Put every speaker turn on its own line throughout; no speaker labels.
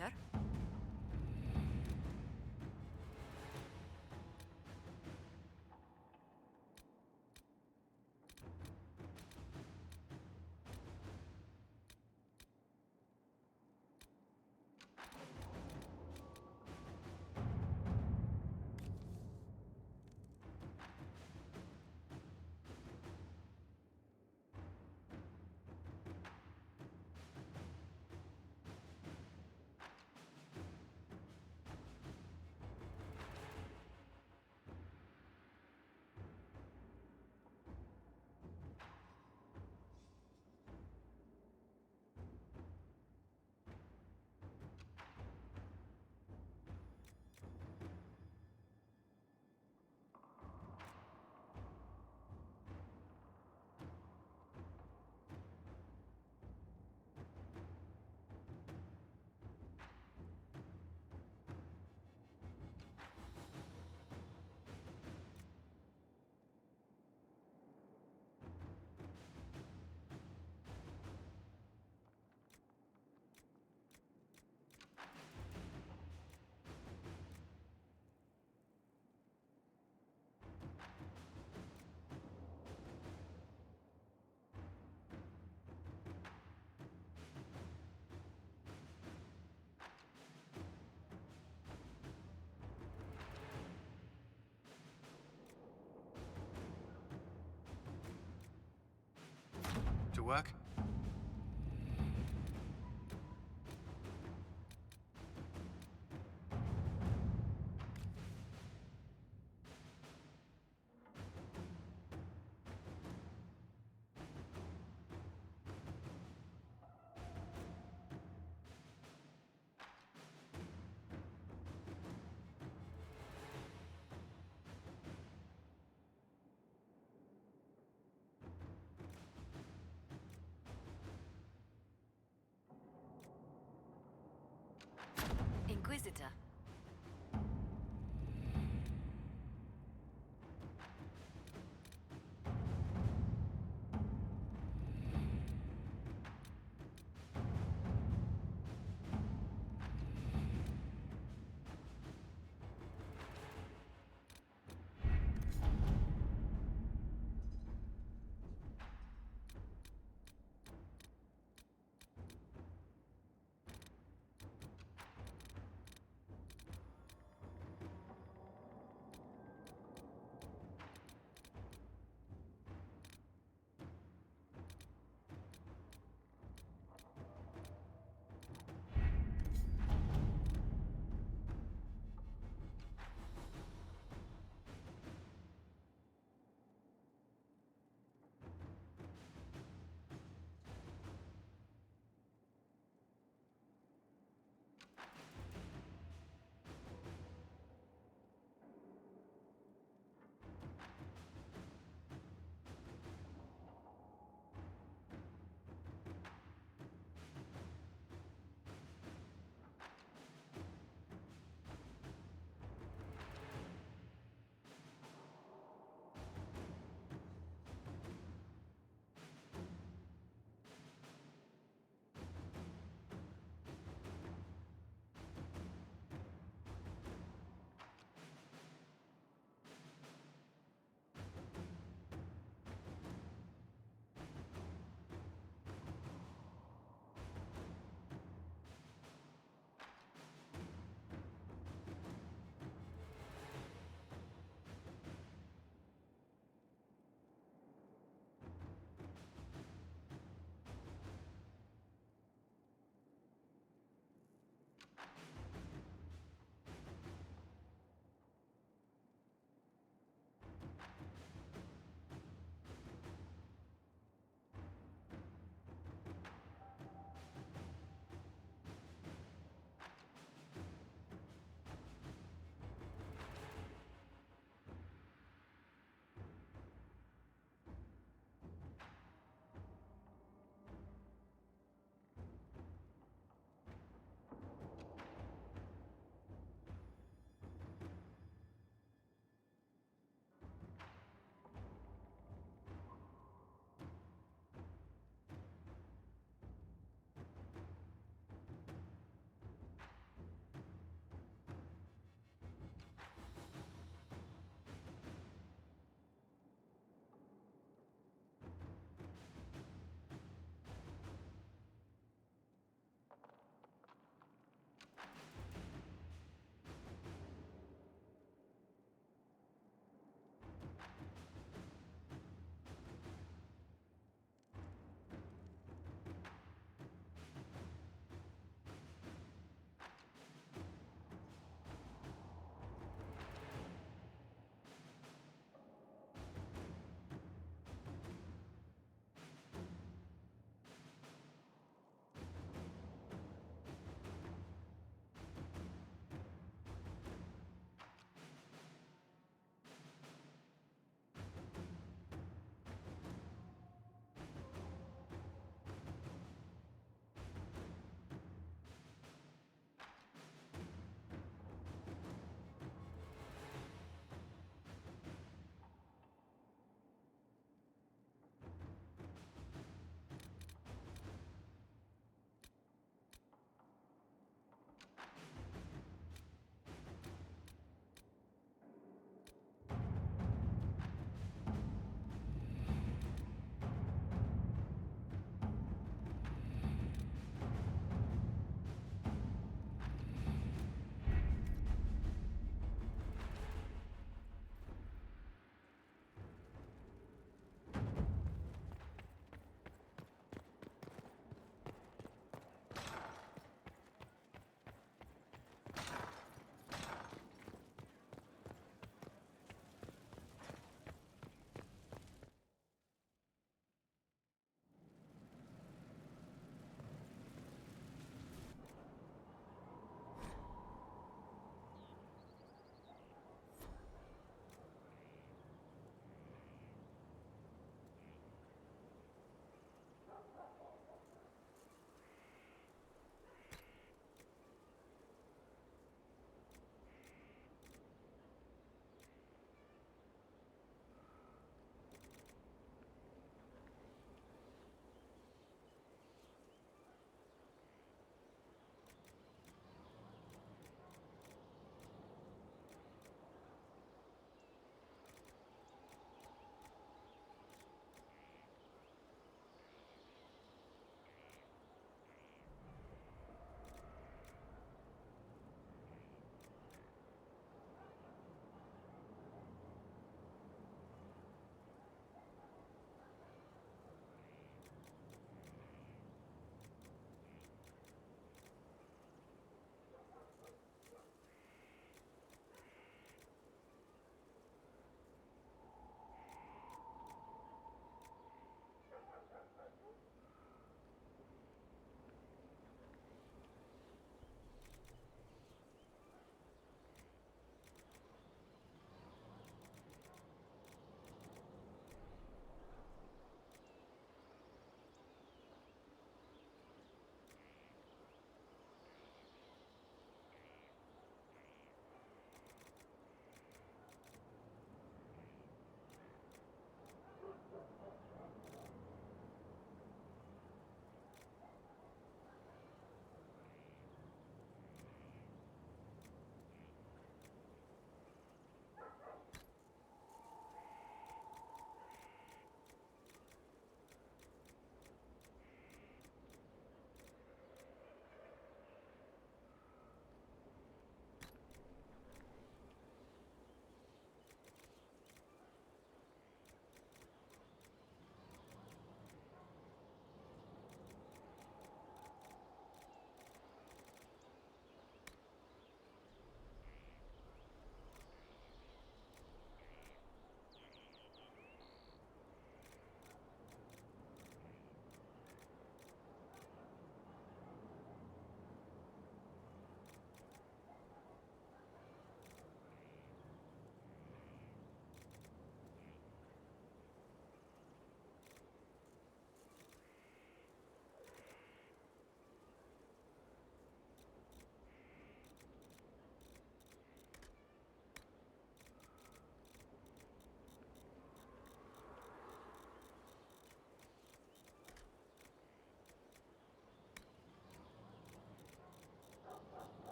Inquisitor?
To work?
Inquisitor.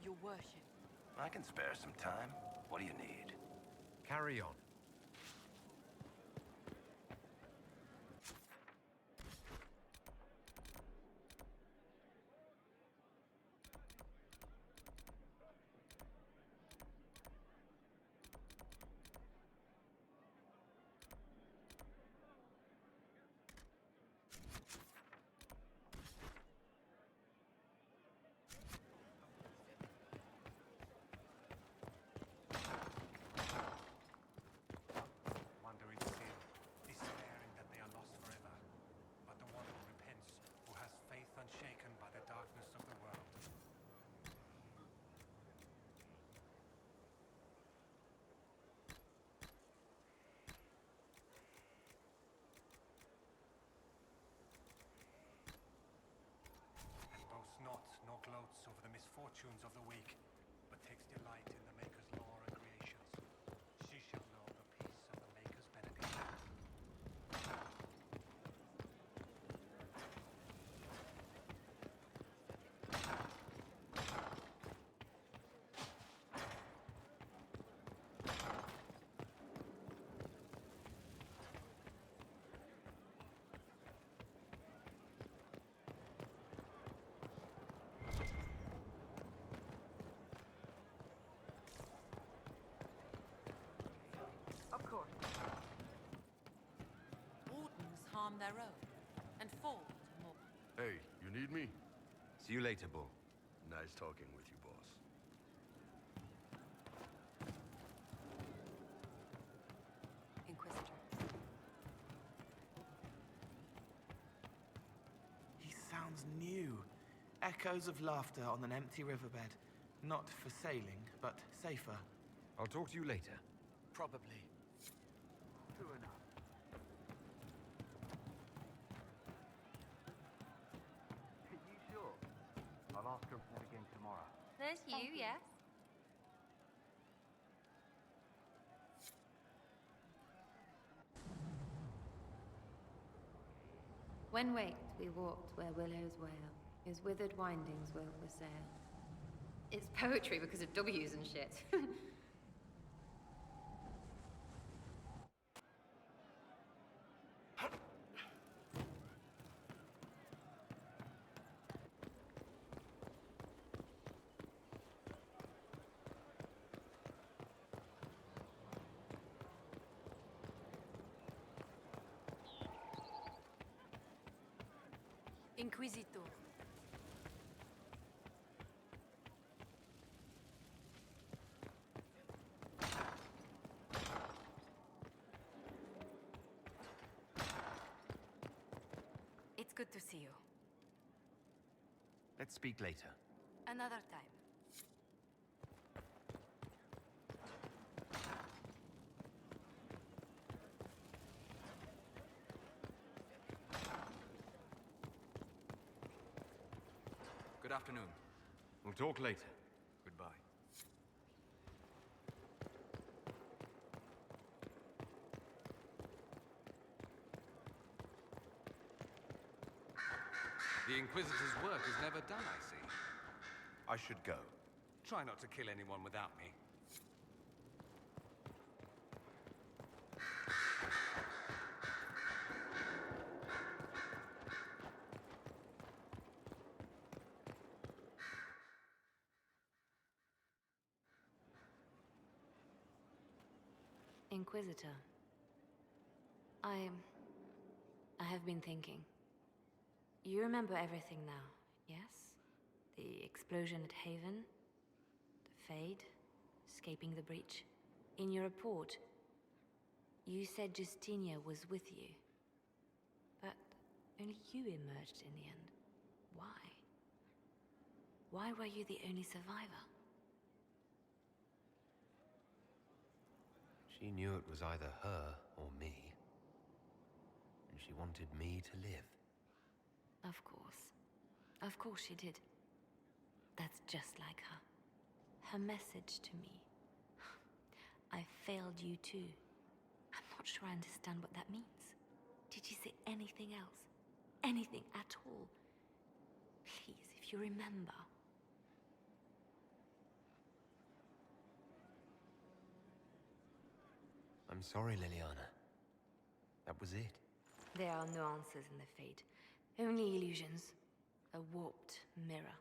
Your worship.
I can spare some time. What do you need?
Carry on.
Wandering sin, despairing that they are lost forever. But the one who repents, who has faith unshaken by the darkness of the world. And boasts not, nor gloats over the misfortunes of the weak, but takes delight in the Maker's law and creations. She shall know the peace of the Maker's benediction.
Of course. Wardens harm their own, and fall to more.
Hey, you need me?
See you later, Bull.
Nice talking with you, boss.
Inquisitor.
He sounds new. Echoes of laughter on an empty riverbed. Not for sailing, but safer.
I'll talk to you later.
Probably. True enough.
Are you sure? I'll ask her that again tomorrow.
There's you, yes? When waked, we walked where willows wail, whose withered windings will for sail. It's poetry because of W's and shit.
Inquisitor. It's good to see you.
Let's speak later.
Another time.
Good afternoon.
We'll talk later.
Goodbye. The Inquisitor's work is never done, I see.
I should go.
Try not to kill anyone without me.
Inquisitor. I have been thinking. You remember everything now, yes? The explosion at Haven, the Fade, escaping the breach. In your report, you said Justinia was with you. But only you emerged in the end. Why? Why were you the only survivor?
She knew it was either her or me. And she wanted me to live.
Of course. Of course she did. That's just like her. Her message to me. I failed you too. I'm not sure I understand what that means. Did she say anything else? Anything at all? Please, if you remember.
I'm sorry, Liliana. That was it.
There are no answers in the fate. Only illusions. A warped mirror.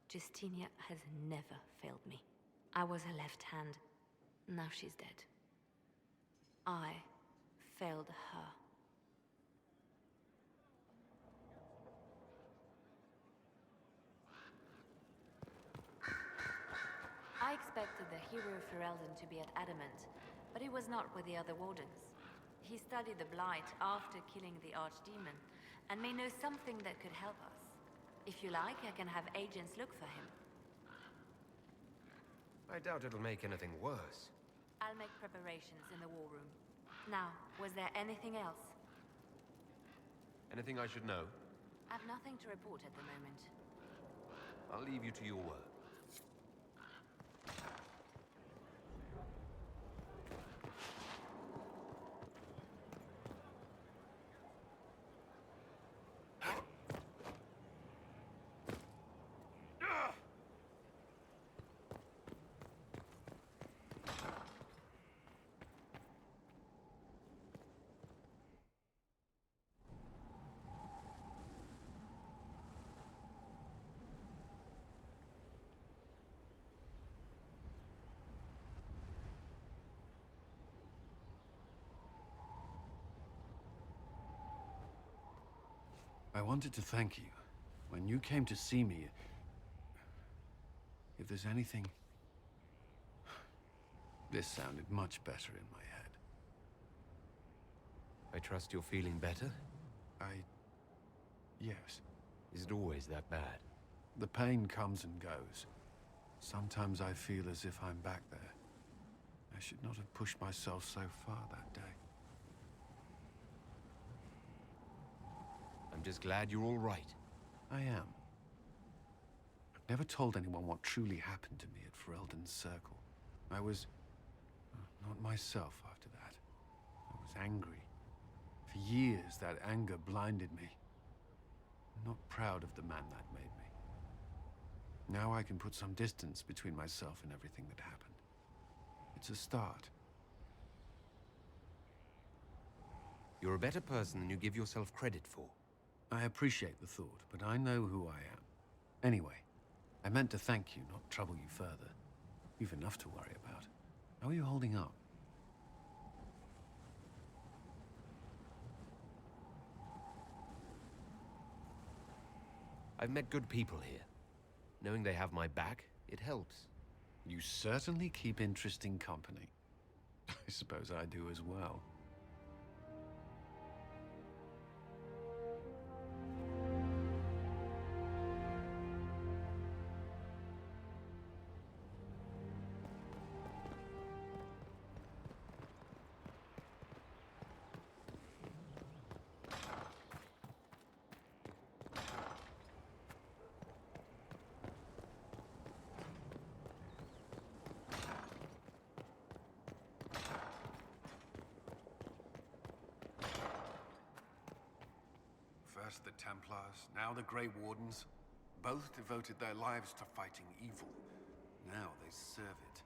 Justinia has never failed me. I was her left hand. Now she's dead. I failed her. I expected the hero Ferelden to be at Adamant, but he was not with the other wardens. He studied the Blight after killing the Archdemon, and may know something that could help us. If you like, I can have agents look for him.
I doubt it'll make anything worse.
I'll make preparations in the war room. Now, was there anything else?
Anything I should know?
I've nothing to report at the moment.
I'll leave you to your work.
I wanted to thank you. When you came to see me, if there's anything... This sounded much better in my head.
I trust you're feeling better?
Yes.
Is it always that bad?
The pain comes and goes. Sometimes I feel as if I'm back there. I should not have pushed myself so far that day.
I'm just glad you're all right.
I am. I've never told anyone what truly happened to me at Ferelden's Circle. I was... not myself after that. I was angry. For years, that anger blinded me. I'm not proud of the man that made me. Now I can put some distance between myself and everything that happened. It's a start.
You're a better person than you give yourself credit for.
I appreciate the thought, but I know who I am. Anyway, I meant to thank you, not trouble you further. You've enough to worry about. How are you holding up?
I've met good people here. Knowing they have my back, it helps.
You certainly keep interesting company. I suppose I do as well. First the Templars, now the Grey Wardens. Both devoted their lives to fighting evil. Now they serve it.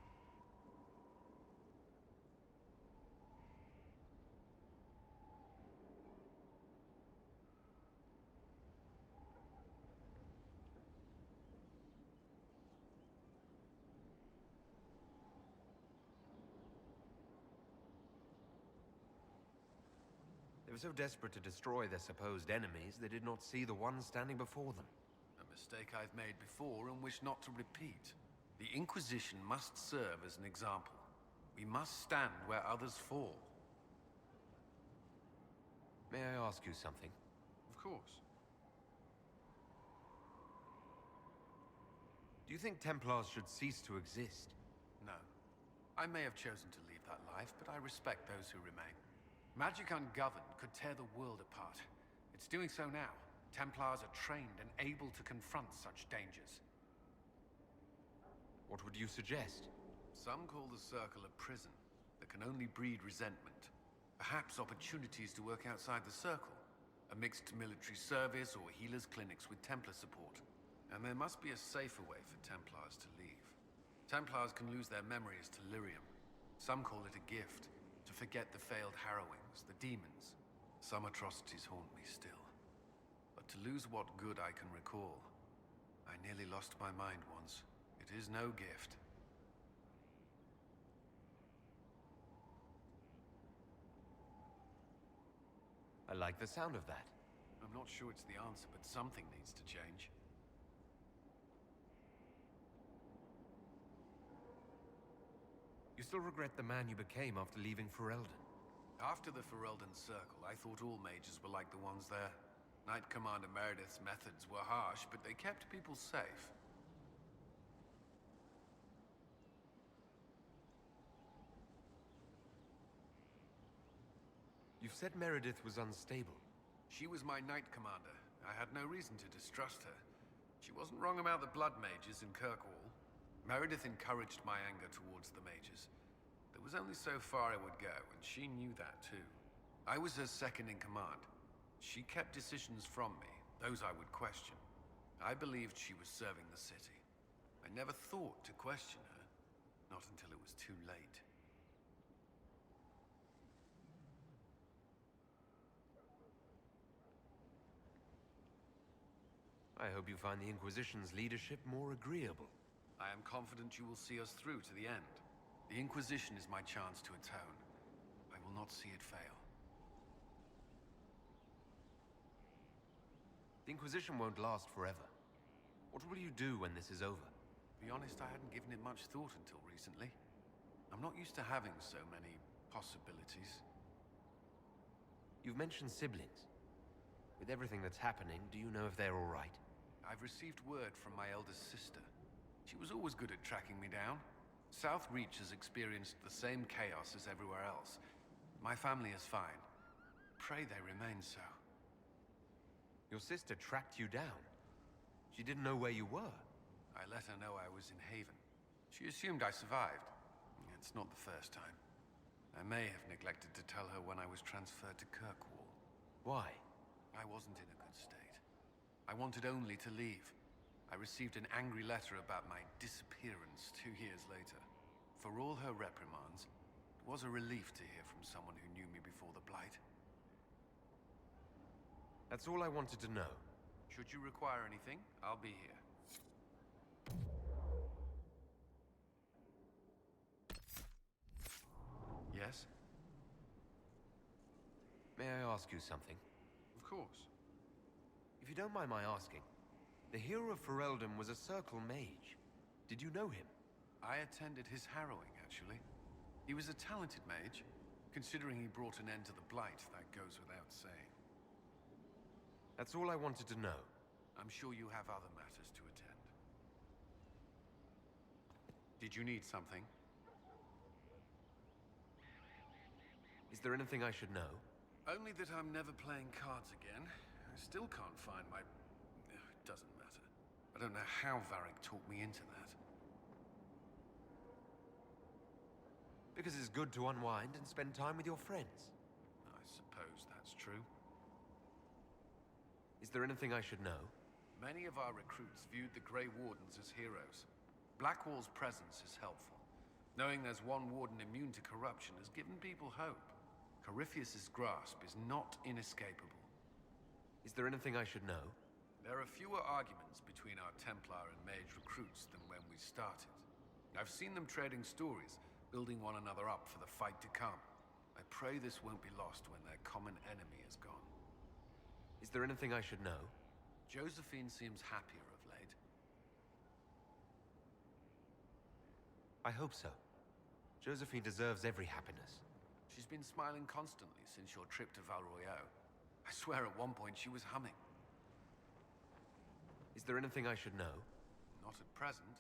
They were so desperate to destroy their supposed enemies, they did not see the one standing before them.
A mistake I've made before and wish not to repeat. The Inquisition must serve as an example. We must stand where others fall.
May I ask you something?
Of course.
Do you think Templars should cease to exist?
No. I may have chosen to leave that life, but I respect those who remain. Magic ungoverned could tear the world apart. It's doing so now. Templars are trained and able to confront such dangers.
What would you suggest?
Some call the Circle a prison that can only breed resentment. Perhaps opportunities to work outside the Circle. A mixed military service or healers' clinics with Templar support. And there must be a safer way for Templars to leave. Templars can lose their memories to Lyrium.
Some call it a gift, to forget the failed harrowings, the demons. Some atrocities haunt me still. But to lose what good I can recall, I nearly lost my mind once. It is no gift.
I like the sound of that.
I'm not sure it's the answer, but something needs to change.
You still regret the man you became after leaving Ferelden?
After the Ferelden Circle, I thought all mages were like the ones there. Knight Commander Meredith's methods were harsh, but they kept people safe.
You've said Meredith was unstable.
She was my Knight Commander. I had no reason to distrust her. She wasn't wrong about the Blood Mages in Kirkwall. Meredith encouraged my anger towards the mages. There was only so far I would go, and she knew that too. I was her second in command. She kept decisions from me, those I would question. I believed she was serving the city. I never thought to question her, not until it was too late.
I hope you find the Inquisition's leadership more agreeable.
I am confident you will see us through to the end. The Inquisition is my chance to atone. I will not see it fail.
The Inquisition won't last forever. What will you do when this is over?
To be honest, I hadn't given it much thought until recently. I'm not used to having so many possibilities.
You've mentioned siblings. With everything that's happening, do you know if they're all right?
I've received word from my eldest sister. She was always good at tracking me down. South Reach has experienced the same chaos as everywhere else. My family is fine. Pray they remain so.
Your sister tracked you down. She didn't know where you were.
I let her know I was in Haven. She assumed I survived. It's not the first time. I may have neglected to tell her when I was transferred to Kirkwall.
Why?
I wasn't in a good state. I wanted only to leave. I received an angry letter about my disappearance 2 years later. For all her reprimands, it was a relief to hear from someone who knew me before the Blight.
That's all I wanted to know.
Should you require anything, I'll be here. Yes?
May I ask you something?
Of course.
If you don't mind my asking, the hero of Ferelden was a Circle mage. Did you know him?
I attended his harrowing, actually. He was a talented mage. Considering he brought an end to the Blight, that goes without saying.
That's all I wanted to know.
I'm sure you have other matters to attend. Did you need something?
Is there anything I should know?
Only that I'm never playing cards again. I still can't find my... It doesn't matter. I don't know how Varric talked me into that.
Because it's good to unwind and spend time with your friends.
I suppose that's true.
Is there anything I should know?
Many of our recruits viewed the Grey Wardens as heroes. Blackwall's presence is helpful. Knowing there's one warden immune to corruption has given people hope. Corypheus's grasp is not inescapable.
Is there anything I should know?
There are fewer arguments between our Templar and Mage recruits than when we started. I've seen them trading stories, building one another up for the fight to come. I pray this won't be lost when their common enemy is gone.
Is there anything I should know?
Josephine seems happier of late.
I hope so. Josephine deserves every happiness.
She's been smiling constantly since your trip to Val Royeaux. I swear at one point she was humming.
Is there anything I should know?
Not at present.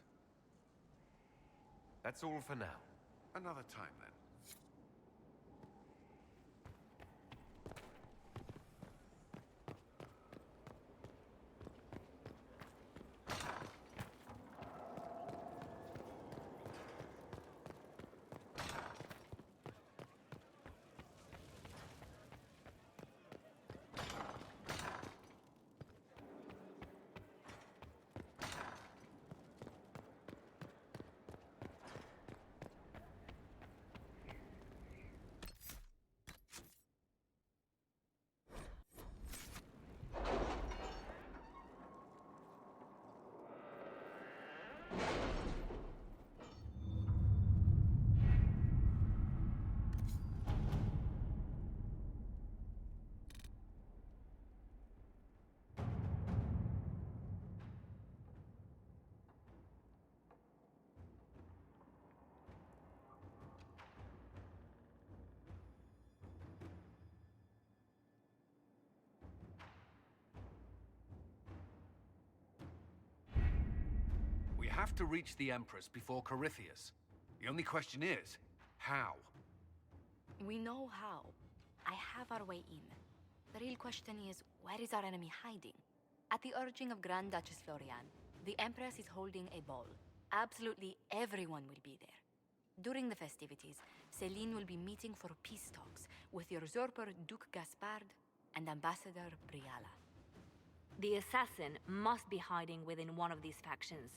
That's all for now.
Another time, then. have to reach the Empress before Corypheus. The only question is, how?
We know how. I have our way in. The real question is, where is our enemy hiding? At the urging of Grand Duchess Florian, the Empress is holding a ball. Absolutely everyone will be there. During the festivities, Celine will be meeting for peace talks with usurper Duke Gaspard and Ambassador Briala.
The assassin must be hiding within one of these factions.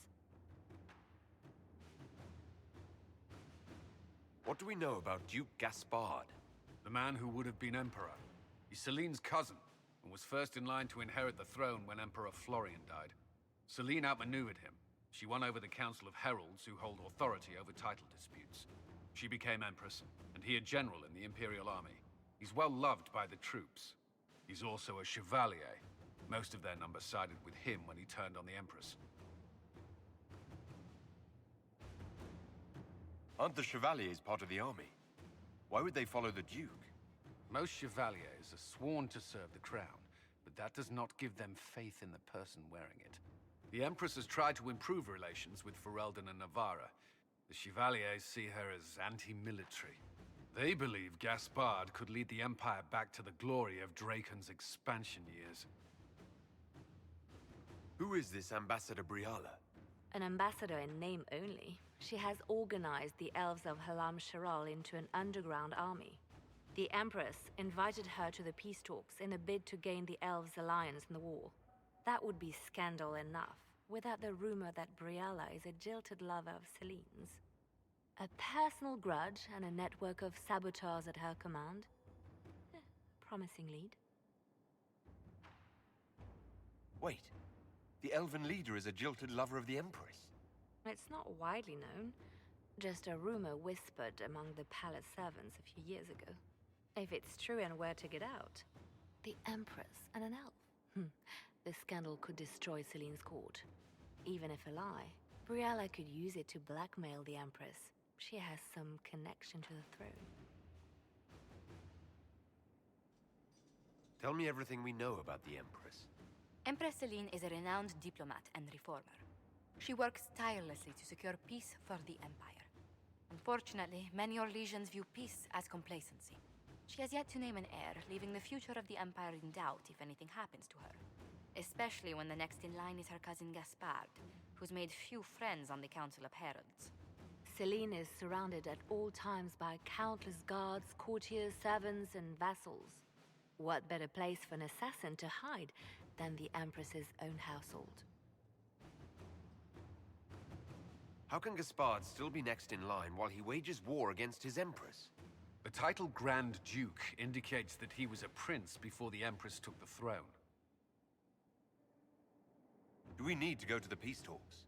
What do we know about Duke Gaspard?
The man who would have been Emperor. He's Celine's cousin, and was first in line to inherit the throne when Emperor Florian died. Celine outmaneuvered him. She won over the Council of Heralds, who hold authority over title disputes. She became Empress, and he a general in the Imperial Army. He's well loved by the troops. He's also a Chevalier. Most of their number sided with him when he turned on the Empress.
Aren't the Chevaliers part of the army? Why would they follow the Duke?
Most Chevaliers are sworn to serve the crown, but that does not give them faith in the person wearing it. The Empress has tried to improve relations with Ferelden and Navarra. The Chevaliers see her as anti-military. They believe Gaspard could lead the Empire back to the glory of Draken's expansion years.
Who is this Ambassador Briala?
An ambassador in name only. She has organized the elves of Halam Sharal into an underground army. The Empress invited her to the peace talks in a bid to gain the elves' alliance in the war. That would be scandal enough, without the rumor that Briala is a jilted lover of Celine's. A personal grudge and a network of saboteurs at her command. Promising lead.
Wait, the elven leader is a jilted lover of the Empress.
It's not widely known. Just a rumor whispered among the palace servants a few years ago. If it's true and were to get out, the Empress and an elf. The scandal could destroy Celine's court. Even if a lie, Briala could use it to blackmail the Empress. She has some connection to the throne.
Tell me everything we know about the Empress.
Empress Celine is a renowned diplomat and reformer. She works tirelessly to secure peace for the Empire. Unfortunately, many Orlesians view peace as complacency. She has yet to name an heir, leaving the future of the Empire in doubt if anything happens to her. Especially when the next in line is her cousin Gaspard, who's made few friends on the Council of Heralds.
Celine is surrounded at all times by countless guards, courtiers, servants, and vassals. What better place for an assassin to hide than the Empress's own household?
How can Gaspard still be next in line while he wages war against his Empress?
The title Grand Duke indicates that he was a prince before the Empress took the throne.
Do we need to go to the peace talks?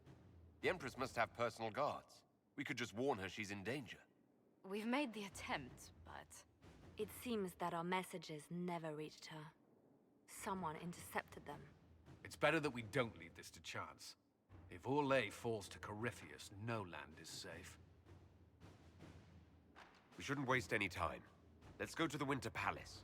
The Empress must have personal guards. We could just warn her she's in danger.
We've made the attempt, but...
It seems that our messages never reached her. Someone intercepted them.
It's better that we don't leave this to chance. If Orlais falls to Corypheus, no land is safe.
We shouldn't waste any time. Let's go to the Winter Palace.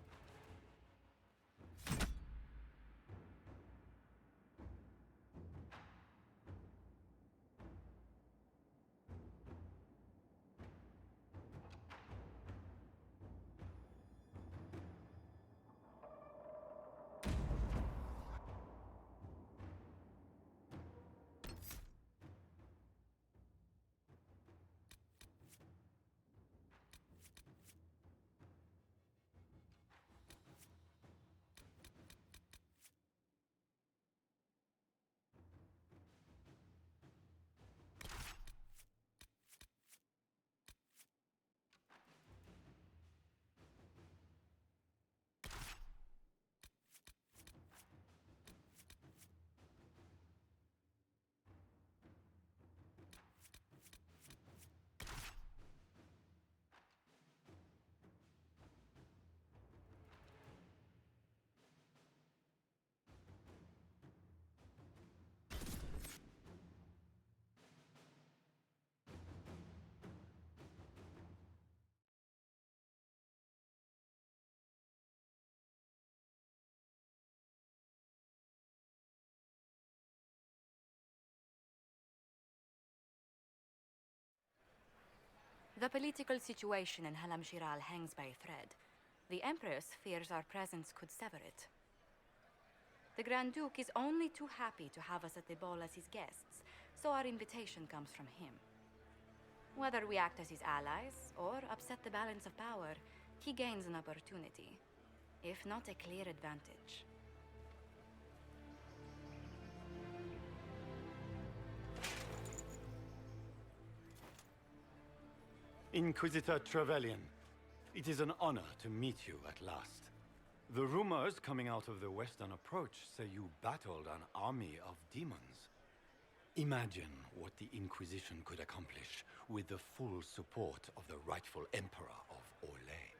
The political situation in Halam Shiral hangs by a thread. The Empress fears our presence could sever it. The Grand Duke is only too happy to have us at the ball as his guests, so our invitation comes from him. Whether we act as his allies or upset the balance of power, he gains an opportunity, if not a clear advantage.
Inquisitor Trevelyan, it is an honor to meet you at last. The rumors coming out of the Western Approach say you battled an army of demons. Imagine what the Inquisition could accomplish with the full support of the rightful Emperor of Orlais.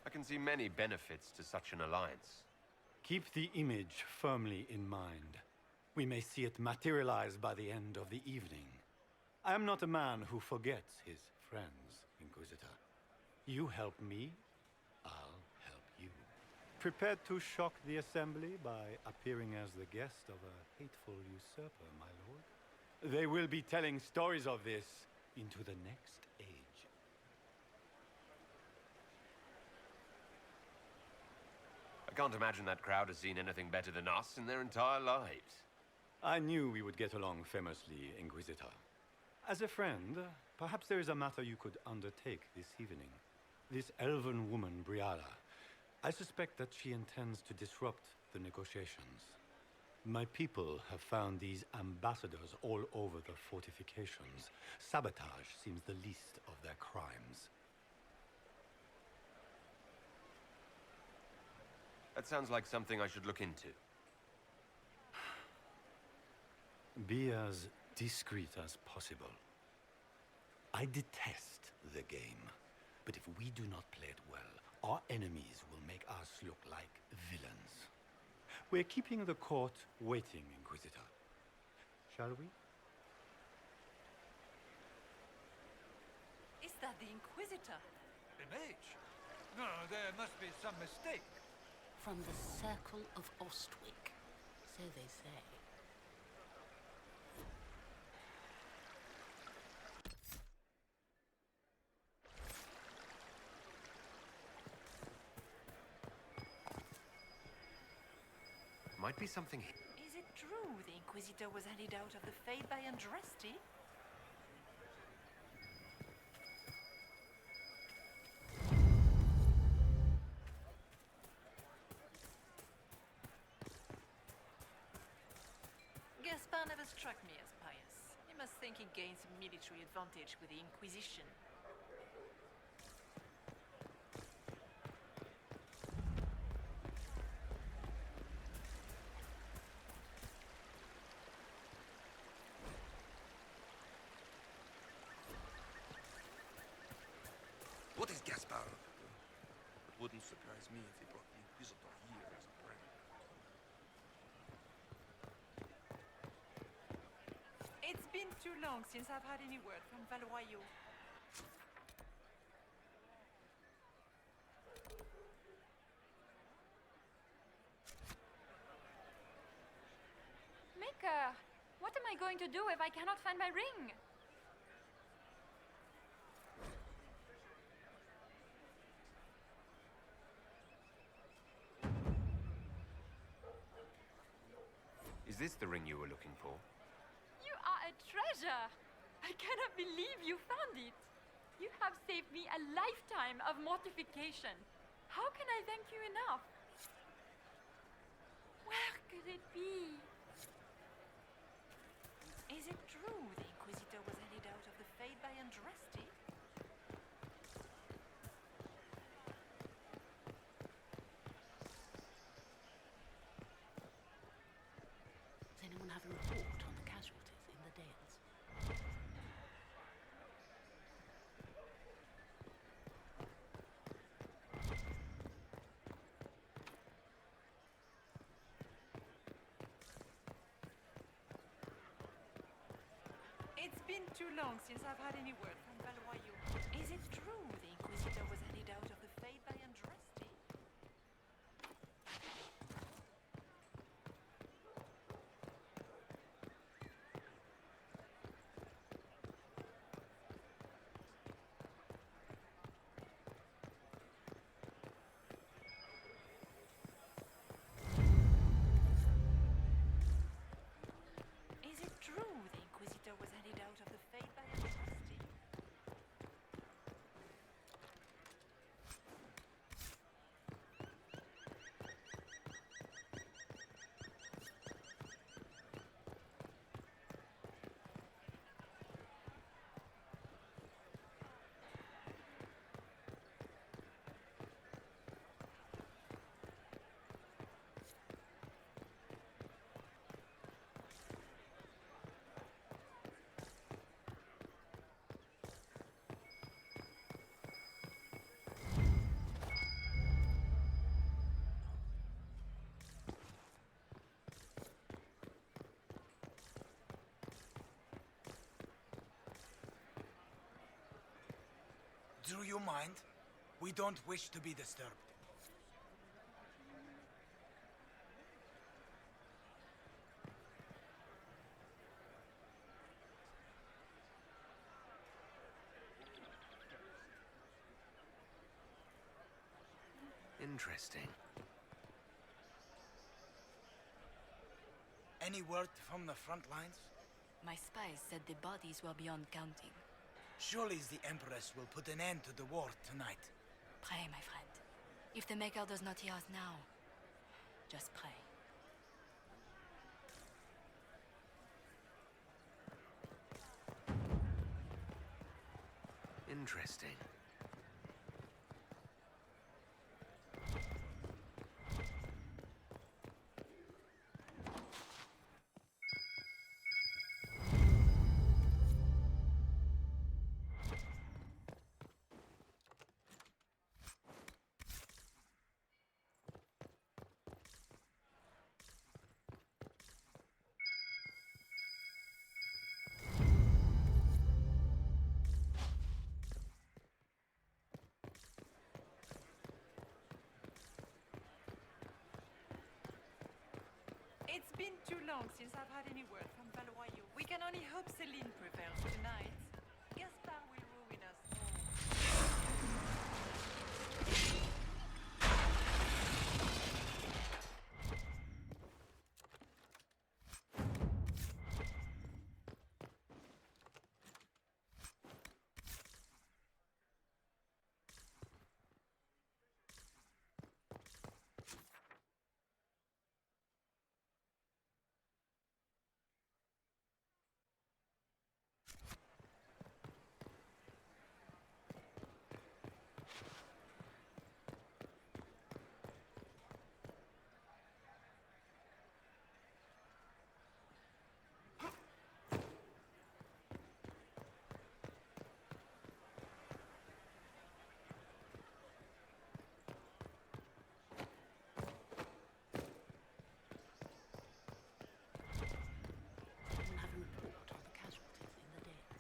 I can see many benefits to such an alliance.
Keep the image firmly in mind. We may see it materialize by the end of the evening. I am not a man who forgets his friends, Inquisitor. You help me, I'll help you. Prepared to shock the Assembly by appearing as the guest of a hateful usurper, my lord? They will be telling stories of this into the next age.
I can't imagine that crowd has seen anything better than us in their entire lives.
I knew we would get along famously, Inquisitor. As a friend, perhaps there is a matter you could undertake this evening. This elven woman, Briala, I suspect that she intends to disrupt the negotiations. My people have found these ambassadors all over the fortifications. Sabotage seems the least of their crimes.
That sounds like something I should look into.
Be as discreet as possible. I detest the game, but if we do not play it well, our enemies will make us look like villains. We're keeping the court waiting, Inquisitor. Shall we?
Is that the Inquisitor?
The mage? No, there must be some mistake.
From the Circle of Ostwick, so they say.
Might be something here.
Is it true the Inquisitor was handed out of the Fade by Andraste? Gaspar never struck me as pious. He must think he gains a military advantage with the Inquisition.
What is Gaspar up to? It wouldn't surprise me if he brought the Inquisitor here as a prey.
It's been too long since I've had any word from Valoyo.
Mika, what am I going to do if I cannot find my ring?
Is this the ring you were looking for?
You are a treasure! I cannot believe you found it! You have saved me a lifetime of mortification. How can I thank you enough? Where could it be?
Is it true the Inquisitor was handed out of the Fade by Andraste?
Does anyone have a report on the casualties in the Dales?
It's been too long since I've had any word from Valoyo. Is it true the Inquisitor was handed out of the Fade by Andraste?
Do you mind? We don't wish to be disturbed.
Interesting.
Any word from the front lines?
My spies said the bodies were beyond counting.
Surely the Empress will put an end to the war tonight.
Pray, my friend. If the Maker does not hear us now, just pray.
Interesting.
It's been too long since I've had any word from Valois. We can only hope Celine prevails tonight. Gaspard will ruin us all.
Anyone have a report on the casualties in the Dales?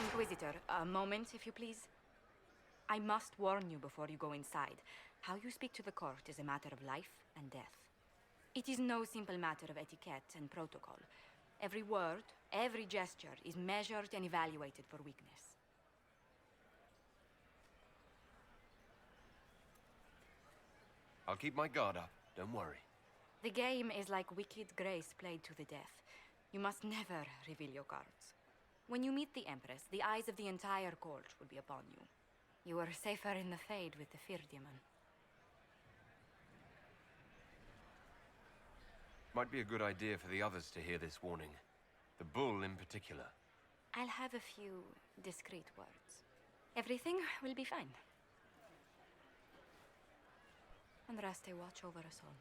Inquisitor, a moment, if you please. I must warn you before you go inside. How you speak to the court is a matter of life and death. It is no simple matter of etiquette and protocol. Every word, every gesture is measured and evaluated for weakness.
I'll keep my guard up, don't worry.
The game is like wicked grace played to the death. You must never reveal your cards. When you meet the Empress, the eyes of the entire court will be upon you. You are safer in the Fade with the Fear Demon.
Might be a good idea for the others to hear this warning. The bull in particular.
I'll have a few discreet words. Everything will be fine. And rest a watch over us all.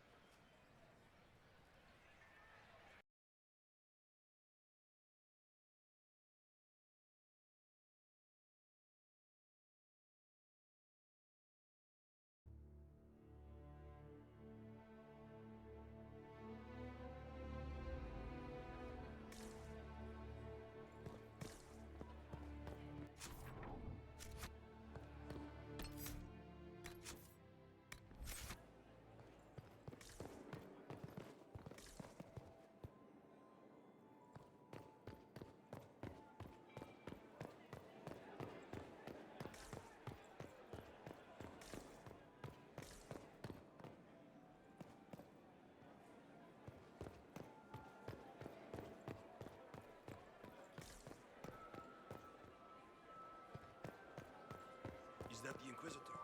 Is that the Inquisitor?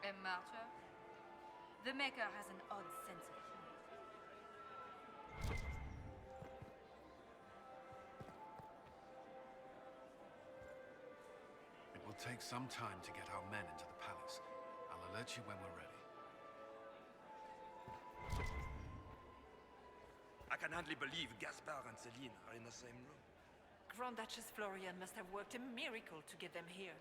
A martyr? The Maker has an odd sense of humor.
It will take some time to get our men into the palace. I'll alert you when we're ready.
I can hardly believe Gaspard and Celine are in the same room.
Grand Duchess Florian must have worked a miracle to get them here.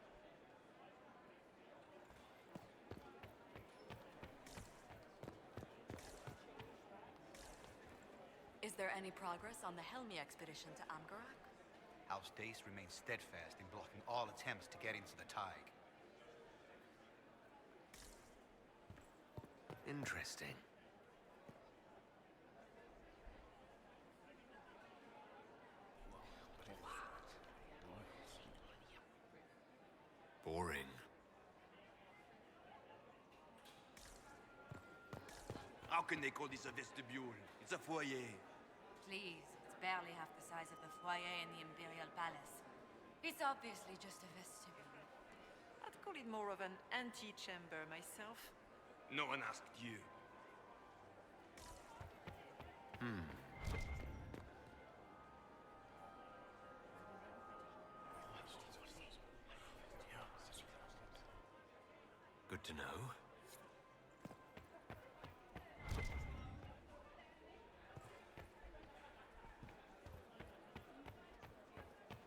Is there any progress on the Helmi expedition to Amgarak?
House Dace remains steadfast in blocking all attempts to get into the Tig.
Interesting. Boring.
How can they call this a vestibule? It's a foyer.
Please, it's barely half the size of the foyer in the Imperial Palace. It's obviously just a vestibule.
I'd call it more of an antechamber myself.
No one asked you.
Good to know.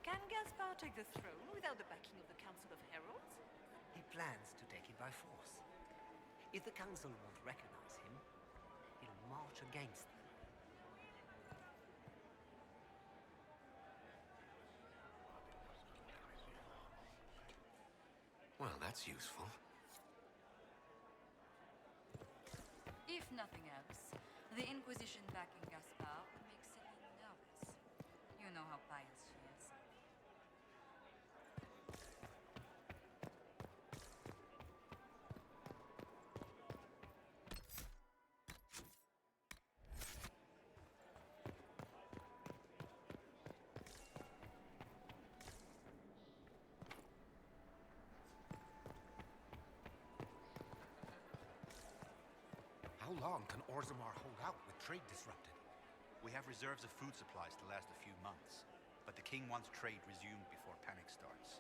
Can Gaspar take the throne without the backing of the Council of Heralds?
He plans to take it by force. If the Council won't recognize him, he'll march against them.
Well, that's useful.
If nothing else, the Inquisition backing Gaspar would make Celine nervous. You know how pious she is.
How long can Orzammar hold out with trade disrupted? We have reserves of food supplies to last a few months, but the king wants trade resumed before panic starts.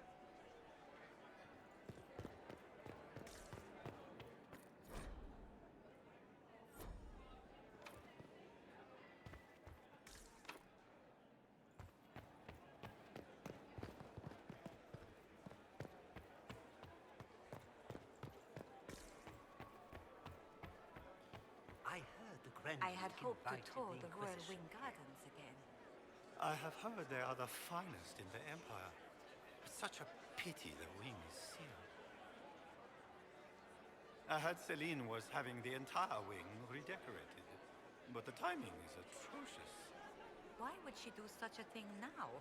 I heard the Grand
I had
Duke
hoped to
invited
tour
the
the Royal
Inquisition.
Wing Gardens again.
I have heard they are the finest in the Empire. It's such a pity the wing is sealed. I heard Celine was having the entire wing redecorated, but the timing is atrocious.
Why would she do such a thing now?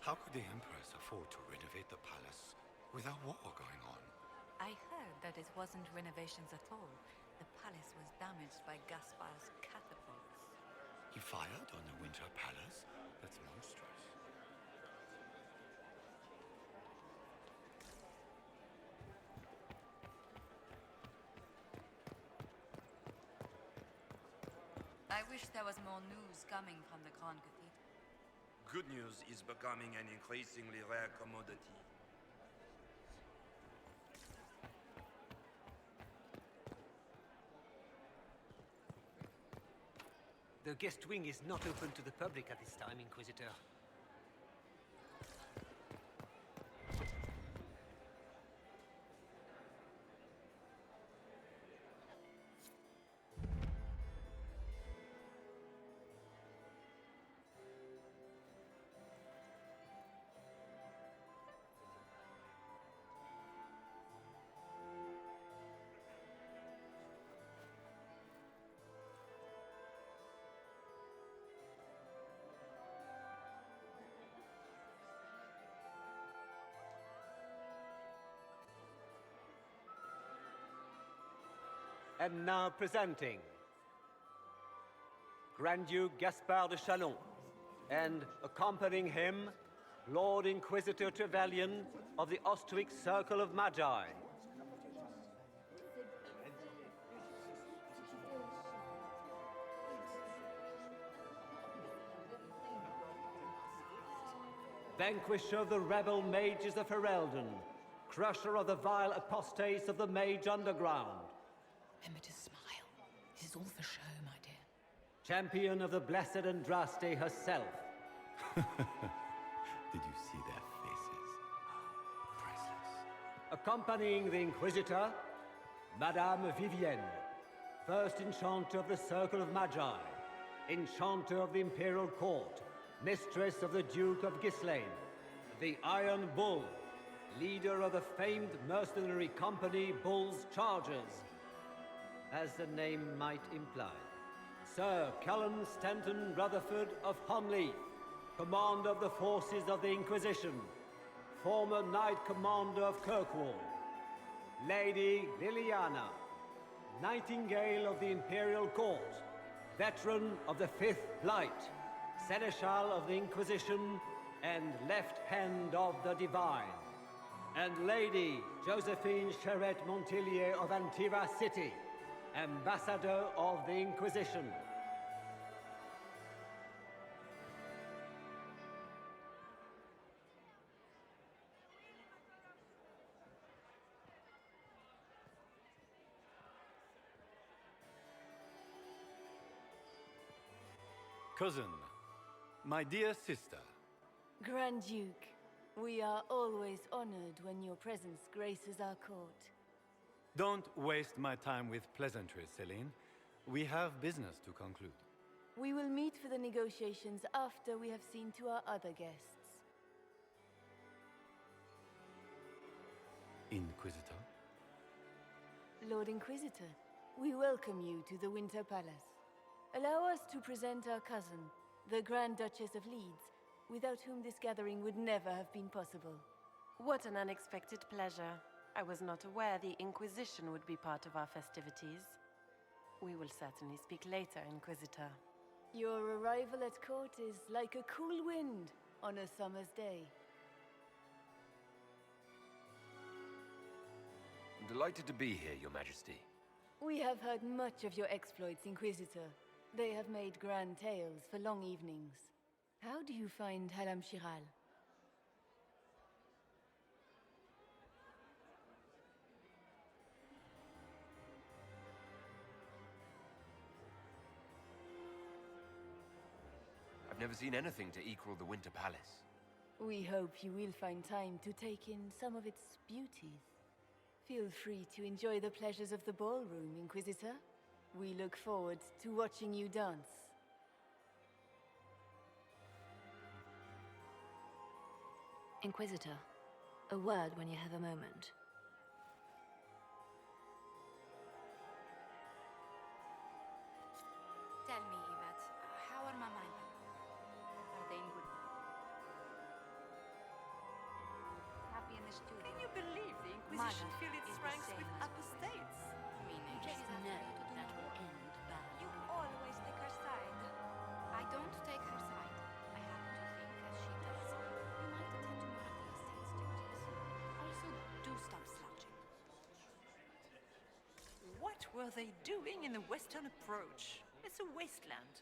How could the Empress afford to renovate the palace with a war going on?
I heard that it wasn't renovations at all. The palace was damaged by Gaspar's catapults.
He fired on the Winter Palace? That's monstrous.
I wish there was more news coming from the Grand Cathedral.
Good news is becoming an increasingly rare commodity.
The guest wing is not open to the public at this time, Inquisitor.
And now presenting Grand Duke Gaspard de Chalon, and accompanying him, Lord Inquisitor Trevelyan of the Ostwick Circle of Magi. Vanquisher of the rebel mages of Ferelden, crusher of the vile apostates of the Mage Underground.
Remember to smile. This is all for show, my dear.
Champion of the Blessed Andraste herself.
Did you see their faces? Priceless.
Accompanying the Inquisitor, Madame Vivienne, first Enchanter of the Circle of Magi, Enchanter of the Imperial Court, mistress of the Duke of Ghislaine, the Iron Bull, leader of the famed mercenary company Bull's Chargers. As the name might imply, Sir Callan Stanton Rutherford of Hunleith, commander of the forces of the Inquisition, former Knight Commander of Kirkwall, Lady Liliana, Nightingale of the Imperial Court, veteran of the Fifth Light, Seneschal of the Inquisition, and Left Hand of the Divine, and Lady Josephine Charette Montillier of Antira City, Ambassador of the Inquisition.
Cousin, my dear sister.
Grand Duke, we are always honored when your presence graces our court.
Don't waste my time with pleasantries, Celine. We have business to conclude.
We will meet for the negotiations after we have seen to our other guests.
Inquisitor?
Lord Inquisitor, we welcome you to the Winter Palace. Allow us to present our cousin, the Grand Duchess of Leeds, without whom this gathering would never have been possible.
What an unexpected pleasure. I was not aware the Inquisition would be part of our festivities. We will certainly speak later, Inquisitor.
Your arrival at court is like a cool wind on a summer's day.
I'm delighted to be here, Your Majesty.
We have heard much of your exploits, Inquisitor. They have made grand tales for long evenings. How do you find Halam Shiral?
I've never seen anything to equal the Winter Palace.
We hope you will find time to take in some of its beauties. Feel free to enjoy the pleasures of the ballroom, Inquisitor. We look forward to watching you dance.
Inquisitor, a word when you have a moment.
Tell me, Yvette, how are my men? Are they in good? Happy in the studio.
Can you believe the Inquisition fill its ranks with apostates?
Meaning?
You just know that will end bad.
You always take her side.
I don't take her side. I happen to think, as she does, you might attend to more of the estate's duties. Also, do stop slouching.
What were they doing in the western approach? It's a wasteland.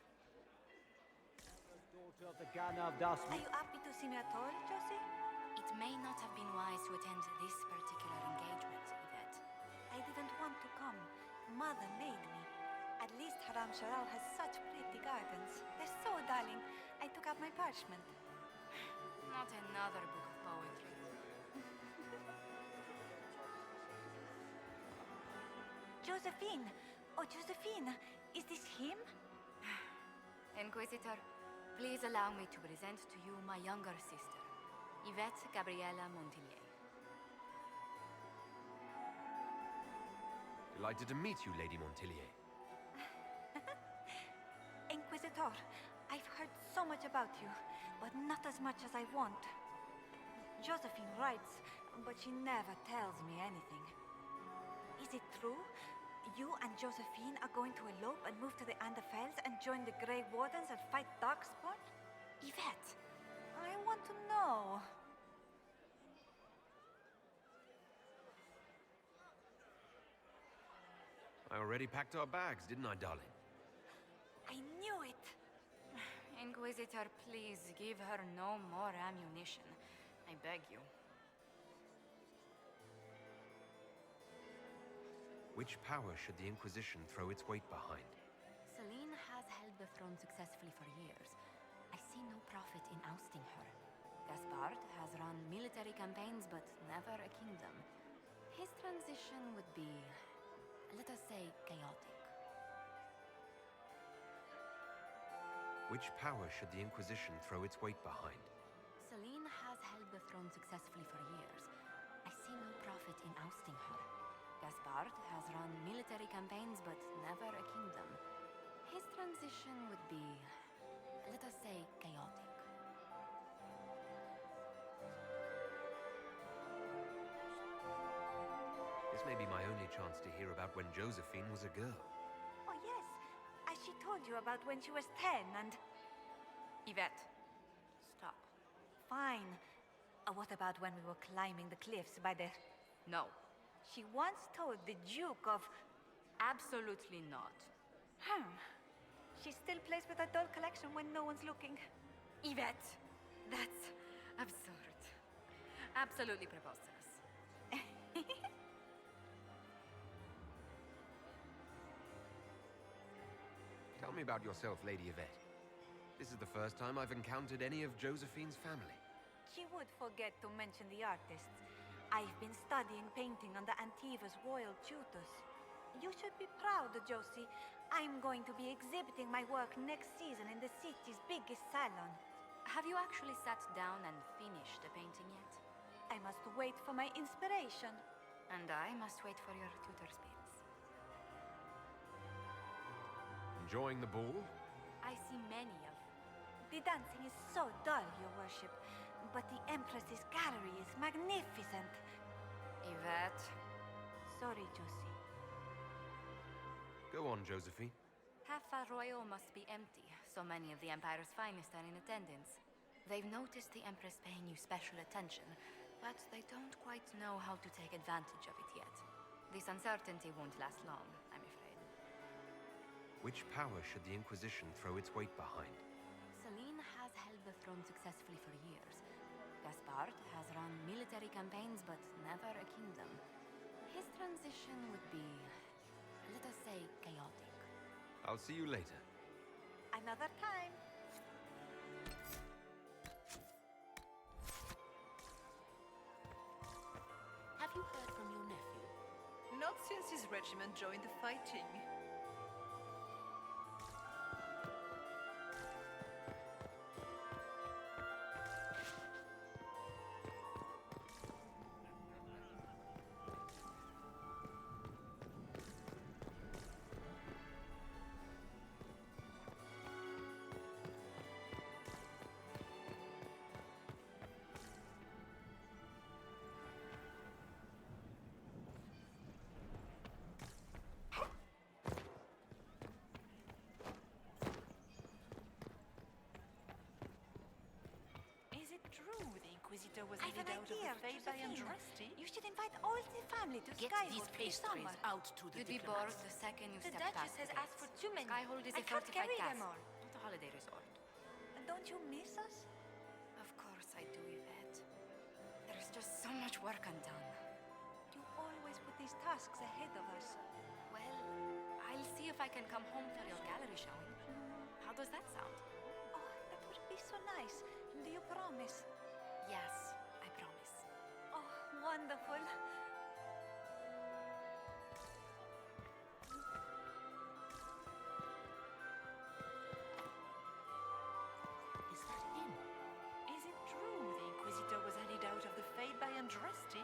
Daughter of the Ghana of Dasmi.
Are you happy to see me at all, Josie?
It may not have been wise to attend this particular engagement, Yvette.
I didn't want to come. Mother made me. At least Haram Sharal has such pretty gardens. They're so darling. I took out my parchment.
Not another book of poetry.
Josephine! Oh, Josephine! Is this him?
Inquisitor, please allow me to present to you my younger sister, Yvette Gabriella Montillier.
Delighted to meet you, Lady Montillier.
Inquisitor, I've heard so much about you, but not as much as I want. Josephine writes, but she never tells me anything. Is it true? You and Josephine are going to elope and move to the Anderfels and join the Grey Wardens and fight Darkspawn?
Yvette!
I want to know.
I already packed our bags, didn't I, darling?
I knew it!
Inquisitor, please give her no more ammunition. I beg you.
Which power should the Inquisition throw its weight behind?
Celine has held the throne successfully for years. I see no profit in ousting her. Gaspard has run military campaigns, but never a kingdom. His transition would be, let us say, chaotic.
Which power should the Inquisition throw its weight behind?
Celine has held the throne successfully for years. I see no profit in ousting her. Gaspard has run military campaigns, but never a kingdom. His transition would be, let us say, chaotic.
This may be my only chance to hear about when Josephine was a girl.
Oh, yes. As she told you about when she was 10 and...
Yvette, stop.
Fine. What about when we were climbing the cliffs by the...
No.
She once told the Duke of...
Absolutely not.
She still plays with her doll collection when no one's looking.
Yvette, that's absurd. Absolutely preposterous.
Tell me about yourself, Lady Yvette. This is the first time I've encountered any of Josephine's family.
She would forget to mention the artists. I've been studying painting under Antiva's royal tutors. You should be proud, Josie. I'm going to be exhibiting my work next season in the city's biggest salon.
Have you actually sat down and finished the painting yet?
I must wait for my inspiration.
And I must wait for your tutor's bits.
Enjoying the ball?
I see many of...
The dancing is so dull, Your Worship. But the Empress's gallery is magnificent.
Yvette.
Sorry, Josie.
Go on, Josephine.
Half Royal must be empty. So many of the Empire's finest are in attendance. They've noticed the Empress paying you special attention, but they don't quite know how to take advantage of it yet. This uncertainty won't last long, I'm afraid.
Which power should the Inquisition throw its weight behind?
Celine has held the throne successfully for years. Gaspard has run military campaigns, but never a kingdom. His transition would be, let us say, chaotic.
I'll see you later.
Another time.
Have you heard from your nephew?
Not since his regiment joined the fighting. Inquisitor was
I've
handed
an
out of
idea,
the Fade by
Josephine.
Andraste.
You should invite all the family to
Get
Skyhold
these
for the
pastries
summer.
out to the
You'd be
diplomats.
bored the second you
The
step
Duchess
past
has
the
asked
gates.
for too many.
Skyhold is
I
a
can't
fortified
carry them
castle,
all.
not a holiday resort.
Don't you miss us?
Of course I do, Yvette. There's just so much work undone.
You always put these tasks ahead of us.
Well, I'll see if I can come home for your gallery showing. How does that sound?
Oh, that would be so nice. Do you promise?
Yes, I promise.
Oh, wonderful.
Is that him?
Is it true the Inquisitor was handed out of the Fade by Andraste?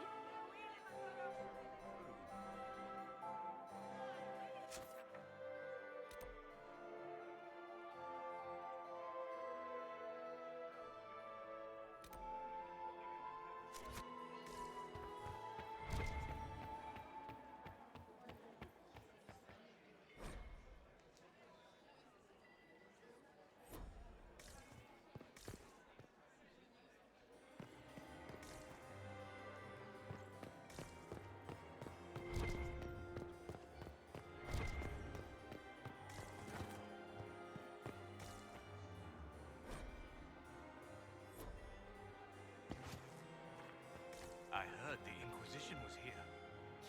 I heard the Inquisition was here.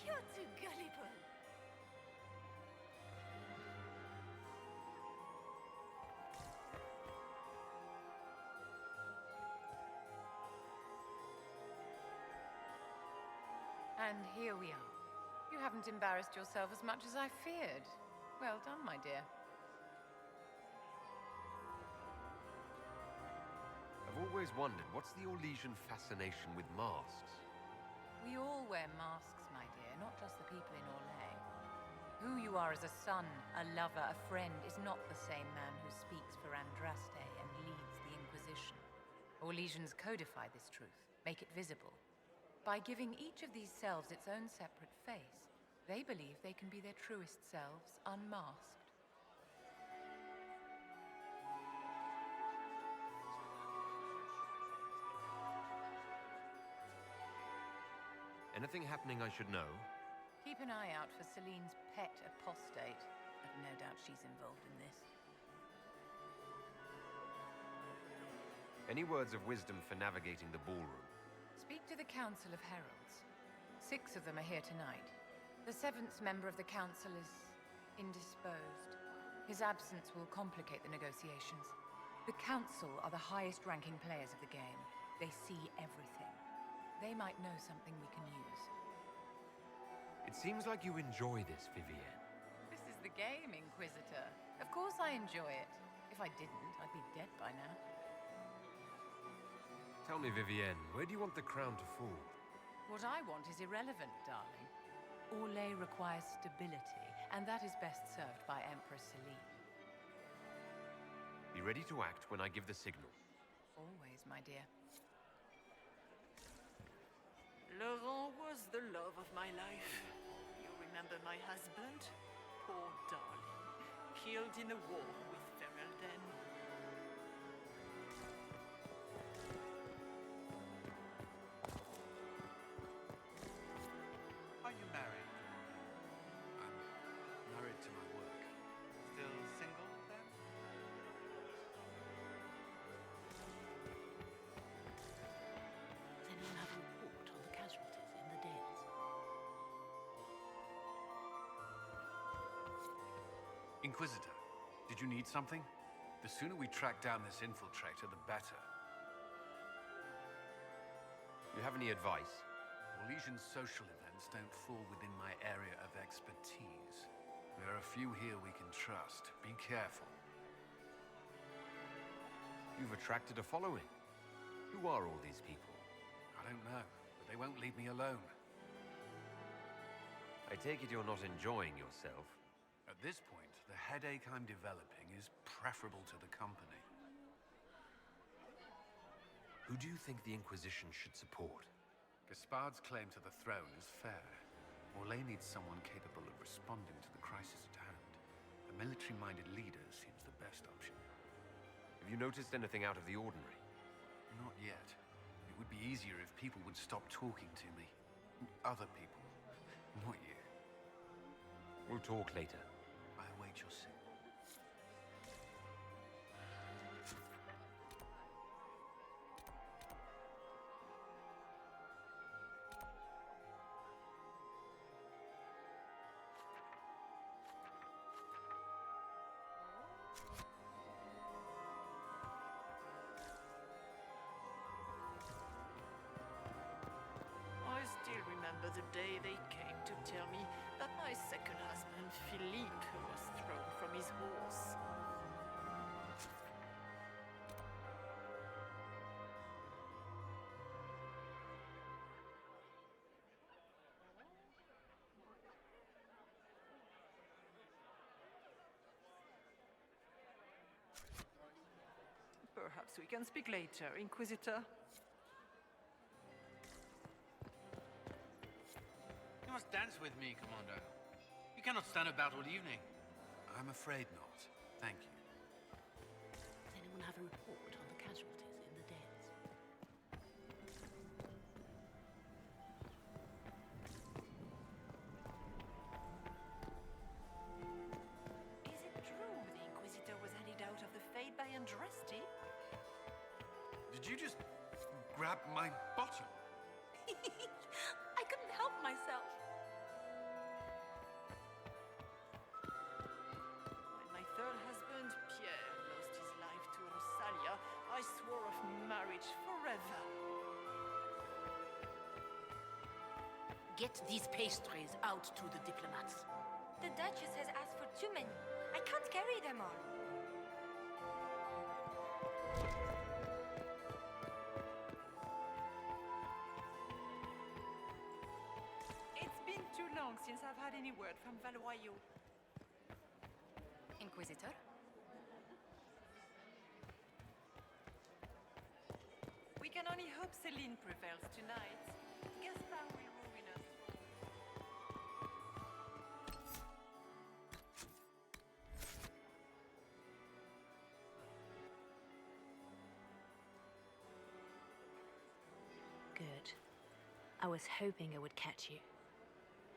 You're too gullible.
And here we are. You haven't embarrassed yourself as much as I feared. Well done, my dear.
always wondered, what's the Orlesian fascination with masks?
We all wear masks, my dear, not just the people in Orlais. Who you are as a son, a lover, a friend, is not the same man who speaks for Andraste and leads the Inquisition. Orlesians codify this truth, make it visible. By giving each of these selves its own separate face, they believe they can be their truest selves, unmasked.
Anything happening I should know?
Keep an eye out for Celine's pet apostate. I've no doubt she's involved in this.
Any words of wisdom for navigating the ballroom?
Speak to the Council of Heralds. 6 of them are here tonight. The 7th member of the Council is indisposed. His absence will complicate the negotiations. The Council are the highest-ranking players of the game. They see everything. They might know something we can use.
It seems like you enjoy this, Vivienne.
This is the game, Inquisitor. Of course I enjoy it. If I didn't, I'd be dead by now.
Tell me, Vivienne, where do you want the crown to fall?
What I want is irrelevant, darling. Orlais requires stability, and that is best served by Empress Celine.
Be ready to act when I give the signal.
Always, my dear.
Laurent was the love of my life. You remember my husband? Poor darling. Killed in a war with Ferelden.
Are you married?
I'm married to my work.
Still single, then?
Does anyone have a report on the casualties in the Dales?
Inquisitor, did you need something? The sooner we track down this infiltrator, the better.
You have any advice?
Orlesian social events don't fall within my area of expertise. There are a few here we can trust. Be careful.
You've attracted a following. Who are all these people?
I don't know, but they won't leave me alone.
I take it you're not enjoying yourself.
At this point, the headache I'm developing is preferable to the company.
Who do you think the Inquisition should support?
Gaspard's claim to the throne is fair. Orlais needs someone capable of responding to the crisis at hand. A military-minded leader seems the best option.
Have you noticed anything out of the ordinary?
Not yet. It would be easier if people would stop talking to me. Other people. Not you.
We'll talk later.
I await your signal.
I still remember the day they came to tell me that my second husband, Philippe, was thrown from his horse. Perhaps we can speak later, Inquisitor.
You must dance with me, Commander. You cannot stand about all evening.
I'm afraid not. Thank you.
Does anyone have a report on the casualties in the Dales?
Is it true the Inquisitor was handed out of the Fade by Andraste?
Did you just grab my bottom?
I couldn't help myself. When my third husband, Pierre, lost his life to Rosalia, I swore off marriage forever.
Get these pastries out to the diplomats.
The Duchess has asked for too many. I can't carry them all.
long since I've had any word from Valoyo.
Inquisitor?
We can only hope Celine prevails tonight. Gaspard will ruin us.
Good. I was hoping it would catch you.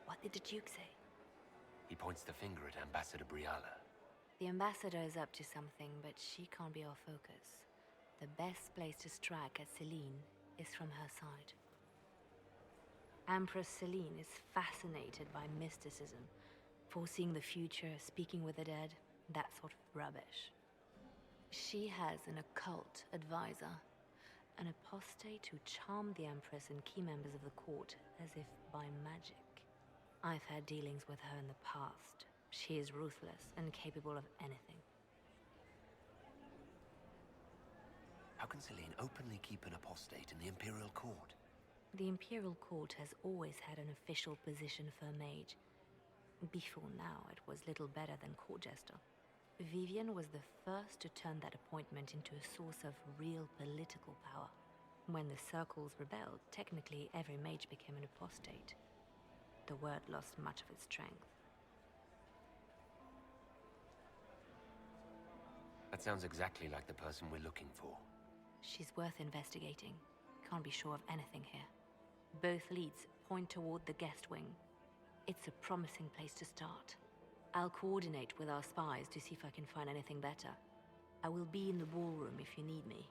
What did the Duke say?
He points the finger at Ambassador Briala.
The ambassador is up to something, but she can't be our focus. The best place to strike at Celine is from her side. Empress Celine is fascinated by mysticism, foreseeing the future, speaking with the dead, that sort of rubbish. She has an occult advisor, an apostate who charmed the Empress and key members of the court as if by magic. I've had dealings with her in the past. She is ruthless and capable of anything.
How can Celine openly keep an apostate in the Imperial Court?
The Imperial Court has always had an official position for a mage. Before now, it was little better than court jester. Vivian was the first to turn that appointment into a source of real political power. When the circles rebelled, technically every mage became an apostate. The word lost much of its strength.
That sounds exactly like the person we're looking for.
She's worth investigating. Can't be sure of anything here. Both leads point toward the guest wing. It's a promising place to start. I'll coordinate with our spies to see if I can find anything better. I will be in the ballroom if you need me.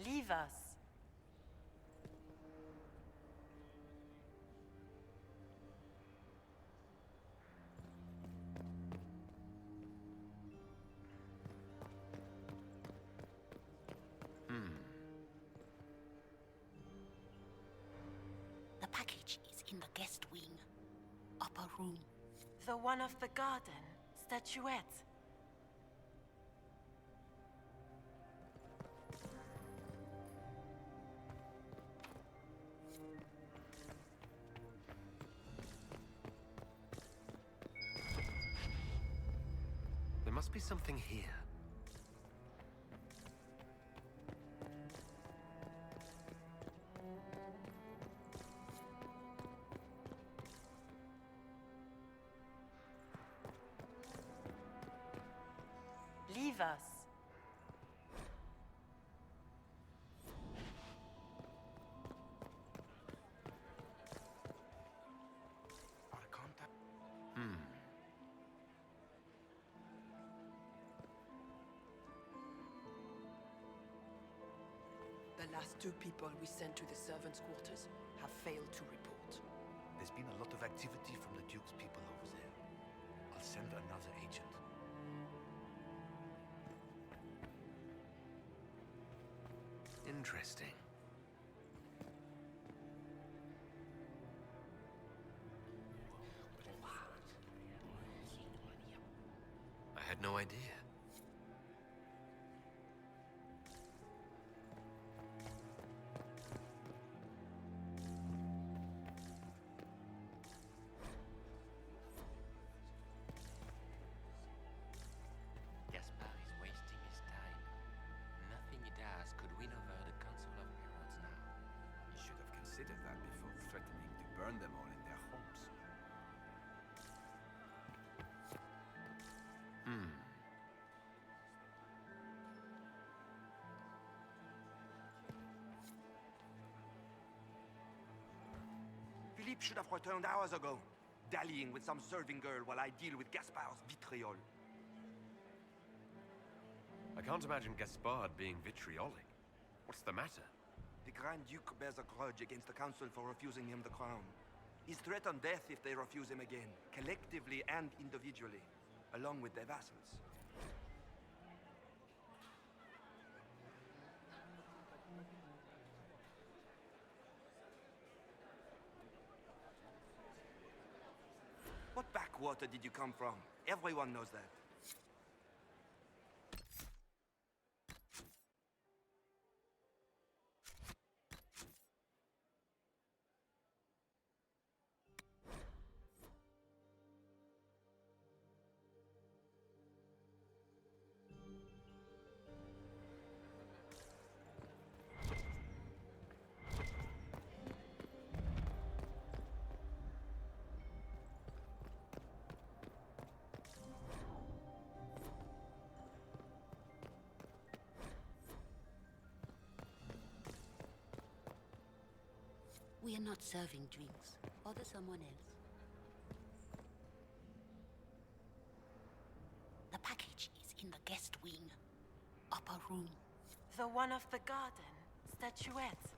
Leave us.
The package is in the guest wing. Upper room.
The one of the garden. Statuette.
There must be something here.
Leave us.
The last two people we sent to the servants' quarters have failed to report.
There's been a lot of activity from the Duke's people over there. I'll send another agent.
Interesting. no idea.
Gaspard is wasting his time. Nothing he does could win over the Council of Heralds now.
You should have considered that before threatening to burn them all in their homes. Philippe should have returned hours ago, dallying with some serving girl while I deal with Gaspard's vitriol.
I can't imagine Gaspard being vitriolic. What's the matter?
The Grand Duke bears a grudge against the Council for refusing him the crown. He's threatened death if they refuse him again, collectively and individually, along with their vassals. What backwater did you come from? Everyone knows that.
We are not serving drinks. Order someone else. The package is in the guest wing. Upper room.
The one of the garden. Statuette.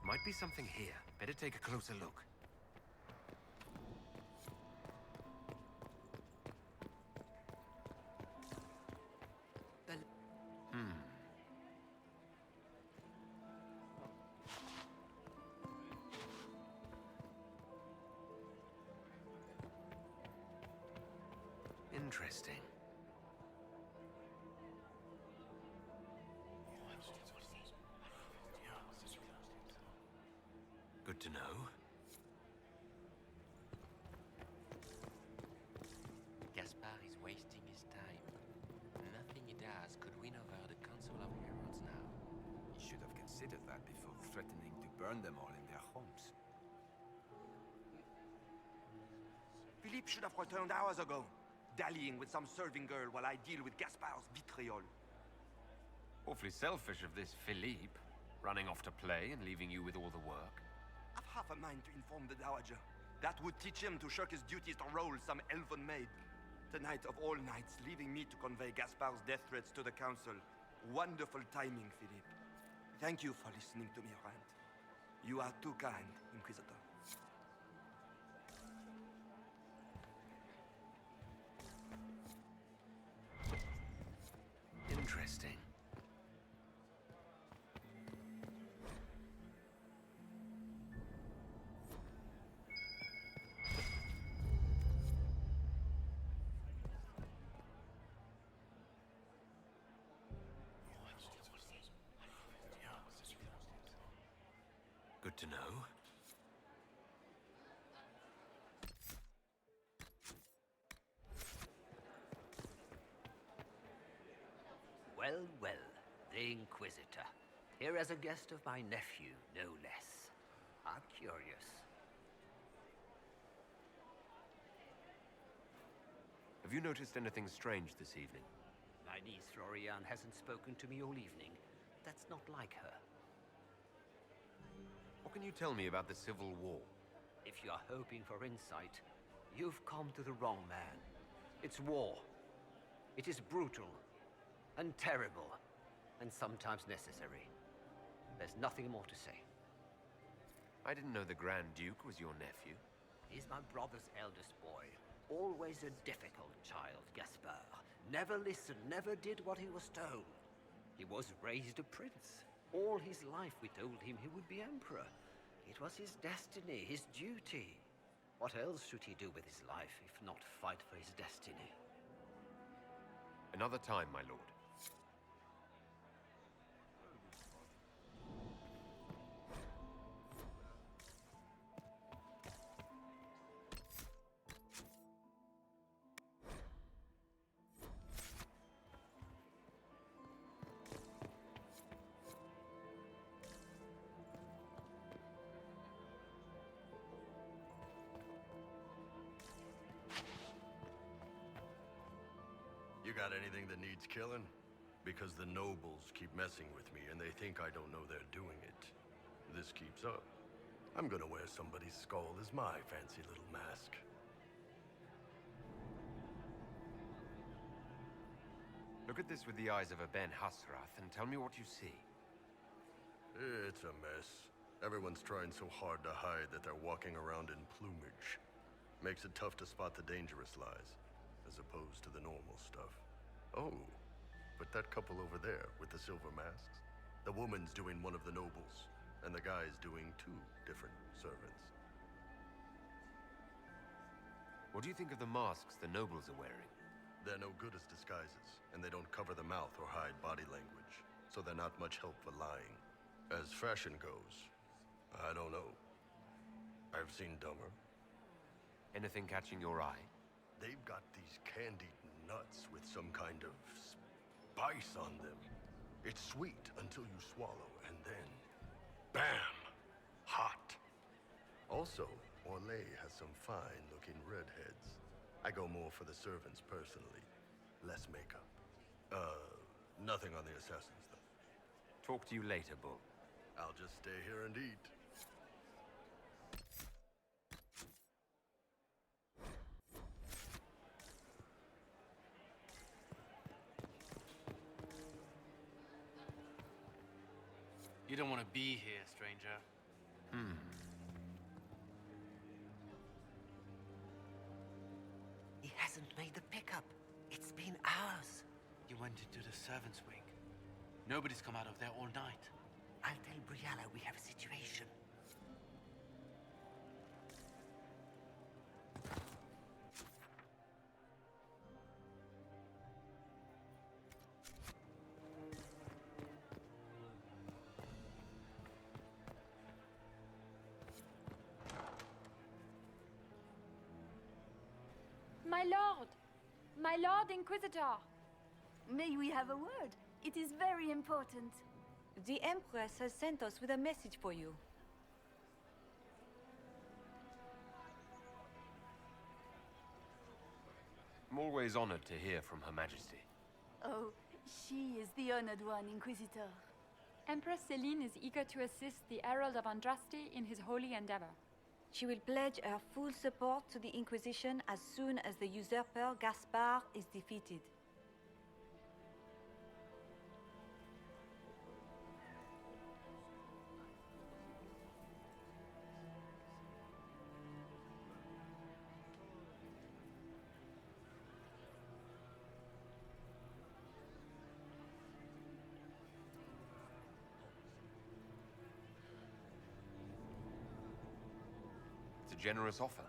Might be something here. Better take a closer look. Interesting. Good to know.
Gaspard is wasting his time. Nothing he does could win over the Council of Heralds now.
You should have considered that before threatening to burn them all in their homes. Philippe should have returned hours ago, dallying with some serving girl while I deal with Gaspard's vitriol.
Awfully selfish of this Philippe, running off to play and leaving you with all the work.
I've half a mind to inform the Dowager. That would teach him to shirk his duties to roll some elven maid. Tonight of all nights, leaving me to convey Gaspard's death threats to the Council. Wonderful timing, Philippe. Thank you for listening to me rant. You are too kind, Inquisitor.
Interesting. Good to know.
Well, well, the Inquisitor. Here as a guest of my nephew, no less. I'm curious.
Have you noticed anything strange this evening?
My niece Floriane hasn't spoken to me all evening. That's not like her.
What can you tell me about the Civil War?
If you're hoping for insight, you've come to the wrong man. It's war. It is brutal, and terrible, and sometimes necessary. There's nothing more to say.
I didn't know the Grand Duke was your nephew.
He's my brother's eldest boy. Always a difficult child, Gaspard. Never listened, never did what he was told. He was raised a prince. All his life we told him he would be emperor. It was his destiny, his duty. What else should he do with his life, if not fight for his destiny?
Another time, my lord.
You got anything that needs killing? Because the nobles keep messing with me and they think I don't know they're doing it. This keeps up, I'm gonna wear somebody's skull as my fancy little mask.
Look at this with the eyes of a Ben Hasrath and tell me what you see.
It's a mess. Everyone's trying so hard to hide that they're walking around in plumage. Makes it tough to spot the dangerous lies, as opposed to the normal stuff. Oh, but that couple over there with the silver masks? The woman's doing one of the nobles, and the guy's doing two different servants.
What do you think of the masks the nobles are wearing?
They're no good as disguises, and they don't cover the mouth or hide body language, so they're not much help for lying. As fashion goes, I don't know. I've seen dumber.
Anything catching your eye?
They've got these candied nuts with some kind of spice on them. It's sweet until you swallow, and then, bam! Hot. Also, Orlais has some fine-looking redheads. I go more for the servants personally. Less makeup. Nothing on the assassins, though.
Talk to you later, Bull.
I'll just stay here and eat.
You don't want to be here, stranger.
He hasn't made the pickup. It's been hours.
You went into the servants' wing. Nobody's come out of there all night.
I'll tell Brianna we have a situation.
My Lord Inquisitor! May we have a word? It is very important. The Empress has sent us with a message for you.
I'm always honored to hear from Her Majesty.
Oh, she is the honored one, Inquisitor.
Empress Celine is eager to assist the Herald of Andraste in his holy endeavor.
She will pledge her full support to the Inquisition as soon as the usurper Gaspard is defeated.
Generous offer.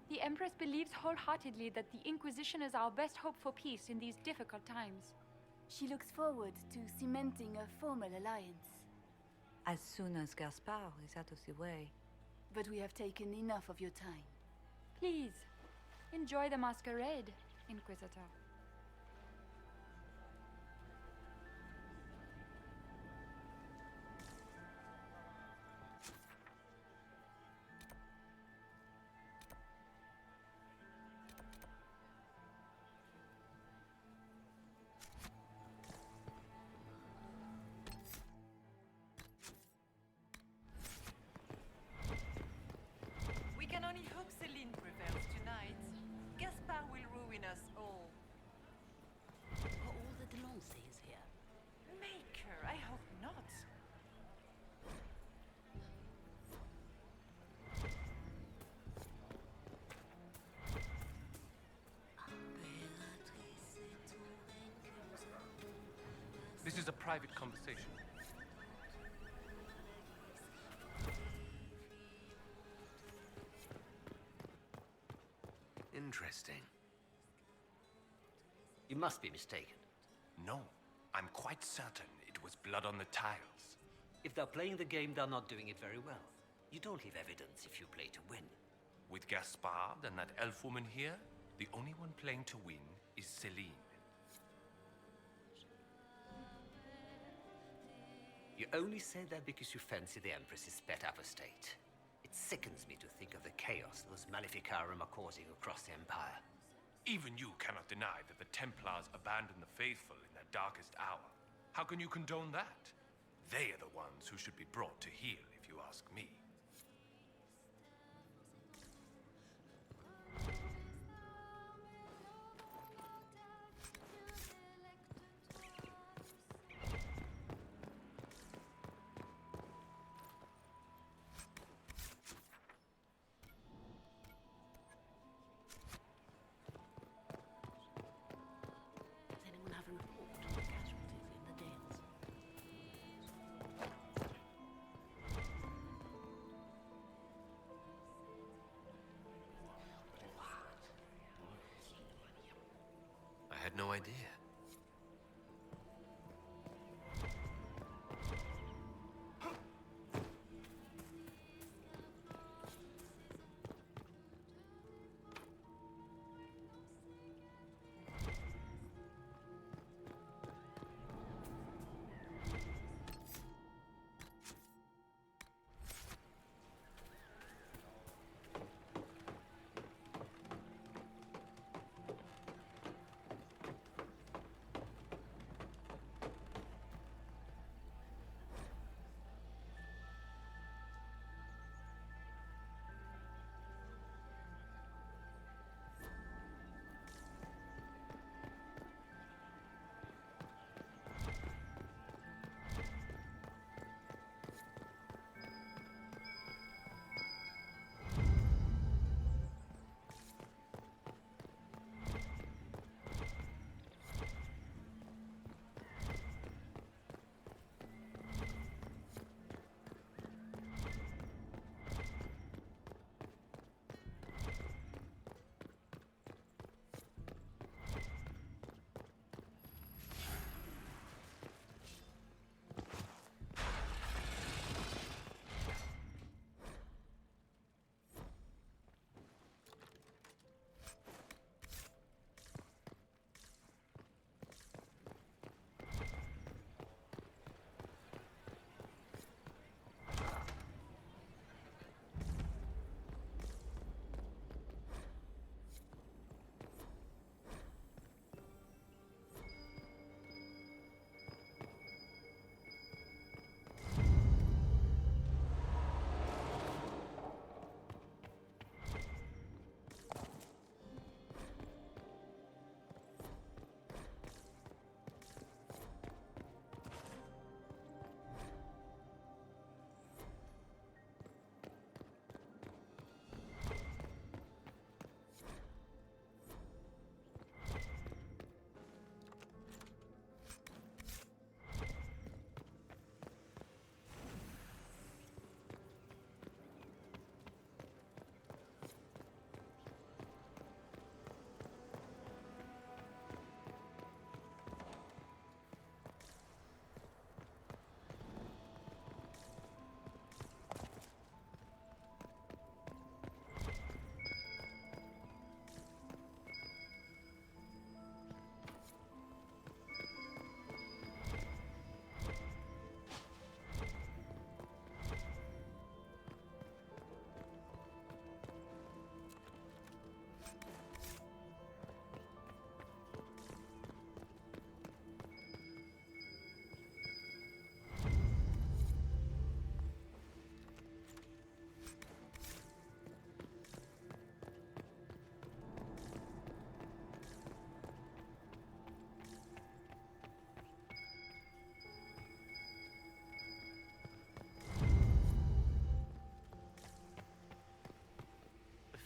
The Empress believes wholeheartedly that the Inquisition is our best hope for peace in these difficult times.
She looks forward to cementing a formal alliance.
As soon as Gaspard is out of the way.
But we have taken enough of your time.
Please, enjoy the masquerade, Inquisitor.
We can only hope Celine prevails tonight. Gaspard will ruin us all.
Are all the Delancey's here?
Maker, I hope not.
This is a private conversation.
interesting.
You must be mistaken.
No, I'm quite certain it was blood on the tiles.
If they're playing the game, they're not doing it very well. You don't leave evidence if you play to win.
With Gaspard and that elf woman here, the only one playing to win is Celine.
You only say that because you fancy the Empress's pet apostate. It sickens me to think of the chaos those Maleficarum are causing across the Empire.
Even you cannot deny that the Templars abandoned the faithful in their darkest hour. How can you condone that? They are the ones who should be brought to heel, if you ask me.
Does anyone have a report on the casualties in the Dales?
I had no idea.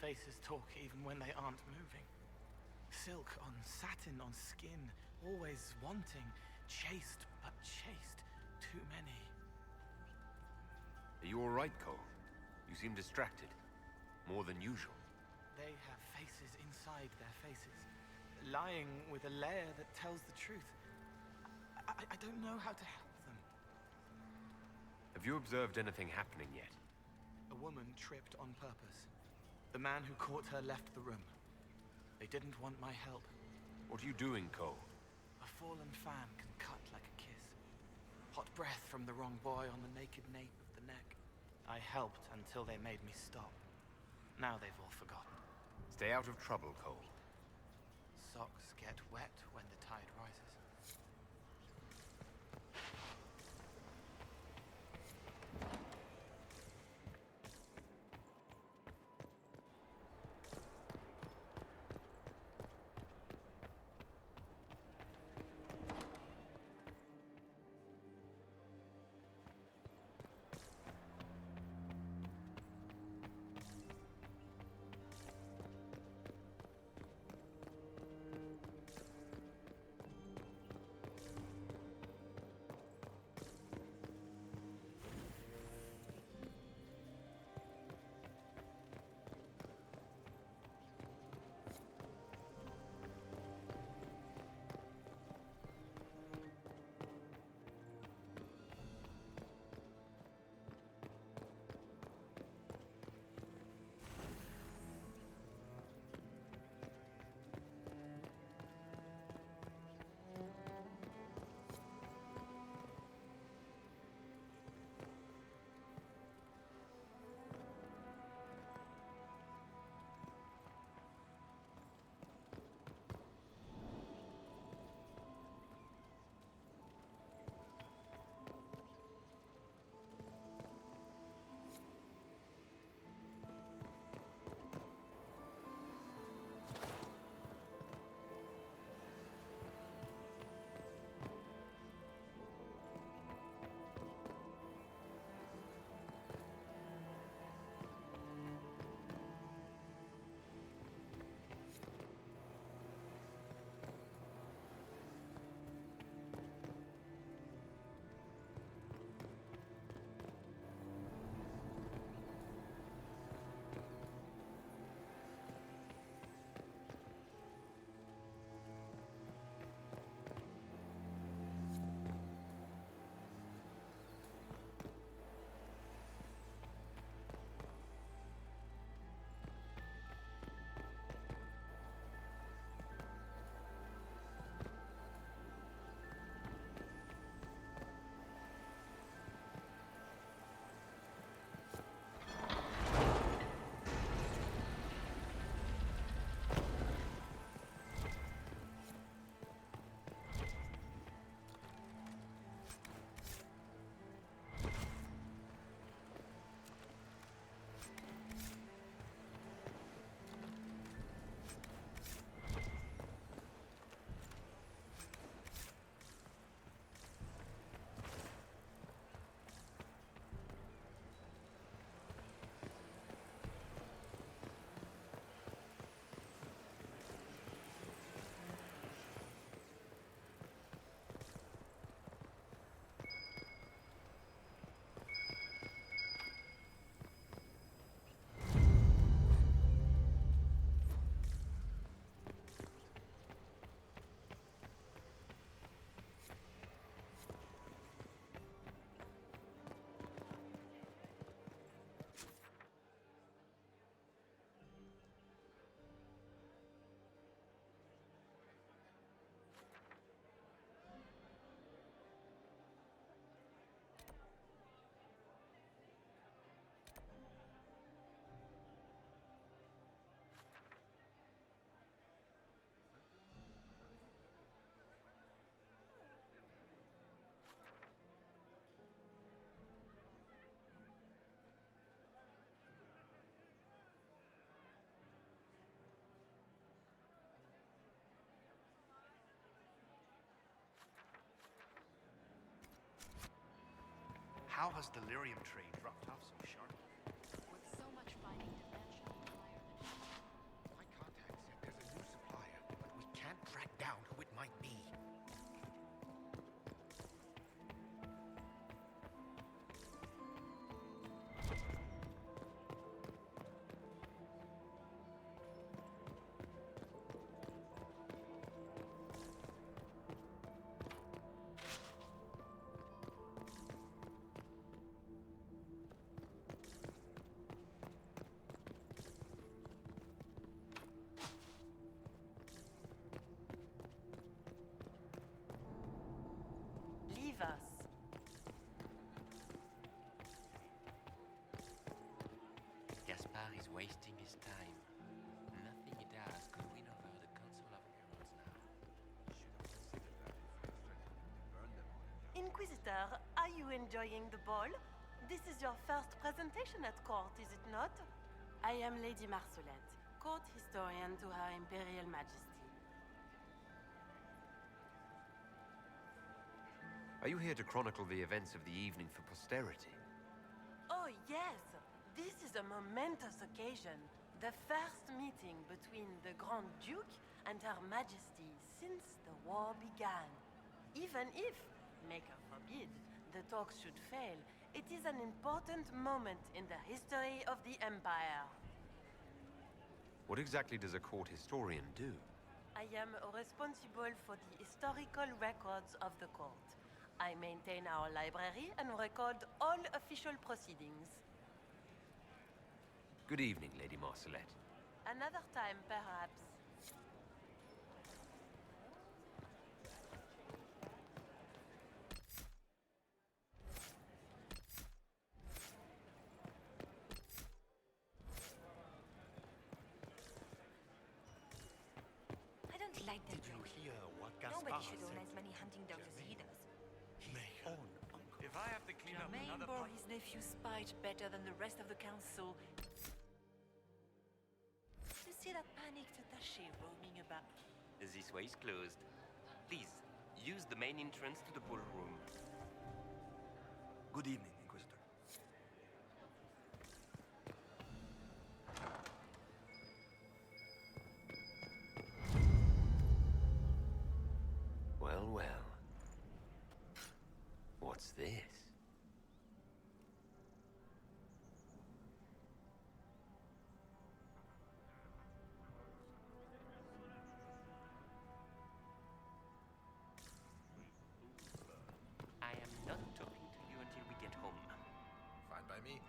Faces talk even when they aren't moving. Silk on satin on skin, always wanting. Chaste, but chaste. Too many.
Are you all right, Cole? You seem distracted. More than usual.
They have faces inside their faces, lying with a layer that tells the truth. I don't know how to help them.
Have you observed anything happening yet?
A woman tripped on purpose. The man who caught her left the room. They didn't want my help.
What are you doing, Cole?
A fallen fan can cut like a kiss. Hot breath from the wrong boy on the naked nape of the neck. I helped until they made me stop. Now they've all forgotten.
Stay out of trouble, Cole.
Socks get wet when the tide rises.
How has delirium trade dropped off so sharply?
With so much fighting dimension higher than
My contact said there's a new supplier, but we can't track down who it might be.
Inquisitor, are you enjoying the ball? This is your first presentation at court, is it not? I am Lady Marcelette, court historian to Her Imperial Majesty.
Are you here to chronicle the events of the evening for posterity?
Oh, yes. This is a momentous occasion. The first meeting between the Grand Duke and Her Majesty since the war began. Even if, Maker forbid, the talks should fail, it is an important moment in the history of the Empire.
What exactly does a court historian do?
I am responsible for the historical records of the court. I maintain our library and record all official proceedings.
Good evening, Lady Marcelette.
Another time, perhaps.
I don't like that.
Did you hear what
Nobody
Gaspard
should own
said?
as many hunting dogs as he does.
If I have to clean up
Germain
another
bore
pot...
his nephew's spite better than the rest of the council. You see that panicked attaché roaming about?
This way is closed. Please, use the main entrance to the ballroom.
Good evening, Inquisitor.
Well, well. What's this?
I am not talking to you until we get home.
Fine by me.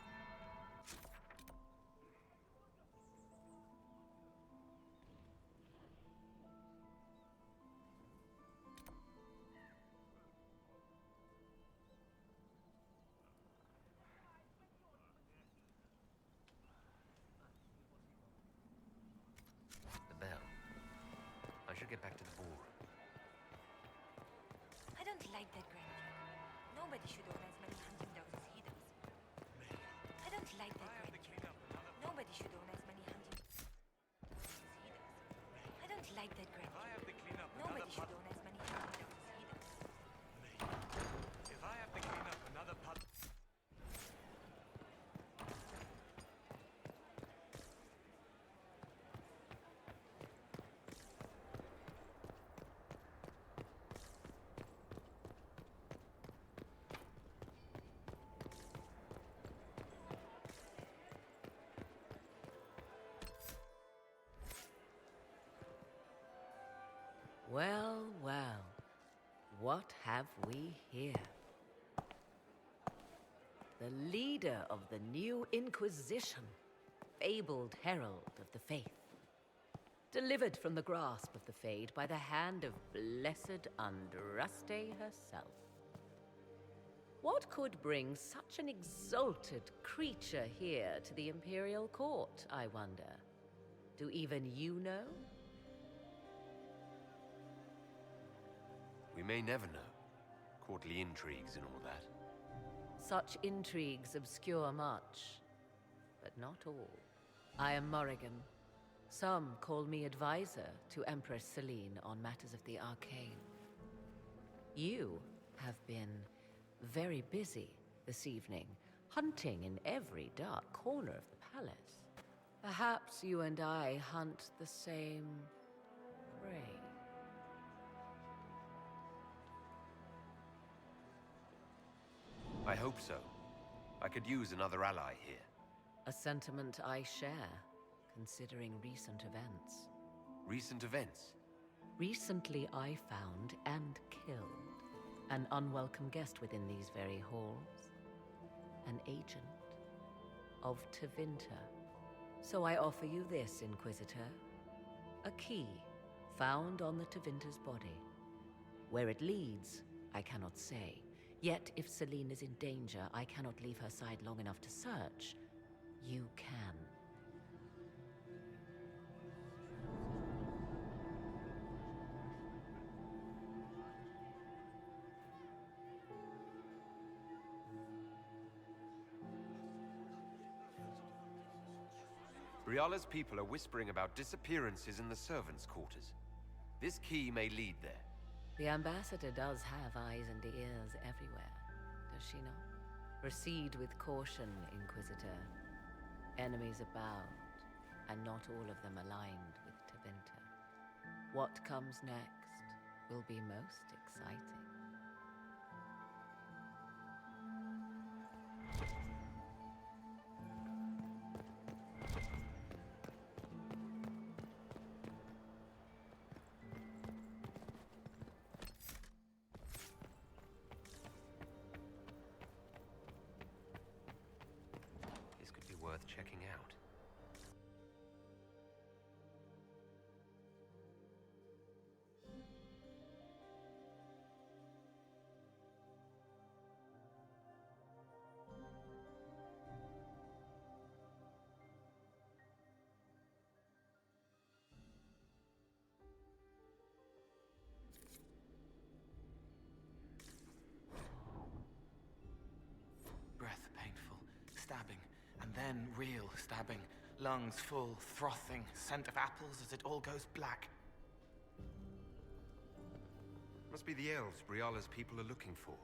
The bell. I should get back to the ballroom.
I don't like that Grand Duke. Nobody should own as many hunting dogs as he does. I don't like that Grand Duke. Nobody should own as many hunting dogs as he does. I don't like that Grand Duke. Nobody should own as many hunting dogs as he does.
If I have to clean up another pot...
Well, well. What have we here? The leader of the new Inquisition, fabled herald of the faith. Delivered from the grasp of the Fade by the hand of blessed Andraste herself. What could bring such an exalted creature here to the Imperial Court, I wonder? Do even you know?
We may never know. Courtly intrigues and all that.
Such intrigues obscure much, but not all. I am Morrigan. Some call me advisor to Empress Celine on matters of the arcane. You have been very busy this evening, hunting in every dark corner of the palace. Perhaps you and I hunt the same prey.
I hope so. I could use another ally here.
A sentiment I share, considering recent events.
Recent events?
Recently I found and killed an unwelcome guest within these very halls. An agent of Tevinter. So I offer you this, Inquisitor. A key found on the Tevinter's body. Where it leads, I cannot say. Yet if Celine is in danger, I cannot leave her side long enough to search. You can.
Briala's people are whispering about disappearances in the servants' quarters. This key may lead there.
The ambassador does have eyes and ears everywhere, does she not? Proceed with caution, Inquisitor. Enemies abound, and not all of them aligned with Tevinter. What comes next will be most exciting.
This could be worth checking out.
Breath painful, stabbing, and then real stabbing. Lungs full, frothing, scent of apples as it all goes black.
Must be the elves Briala's people are looking for.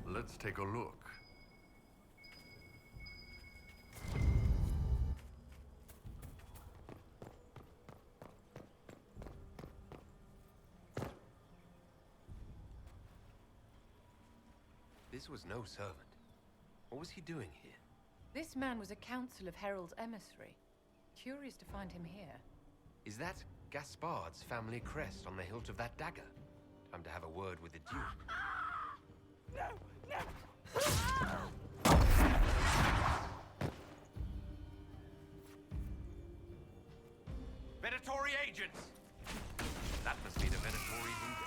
Let's take a look.
This was no servant. What was he doing here?
This man was a council of Herald's emissary. Curious to find him here.
Is that Gaspard's family crest on the hilt of that dagger? Time to have a word with the Duke.
No! No!
Venatori agents! That must be the Venatori leader.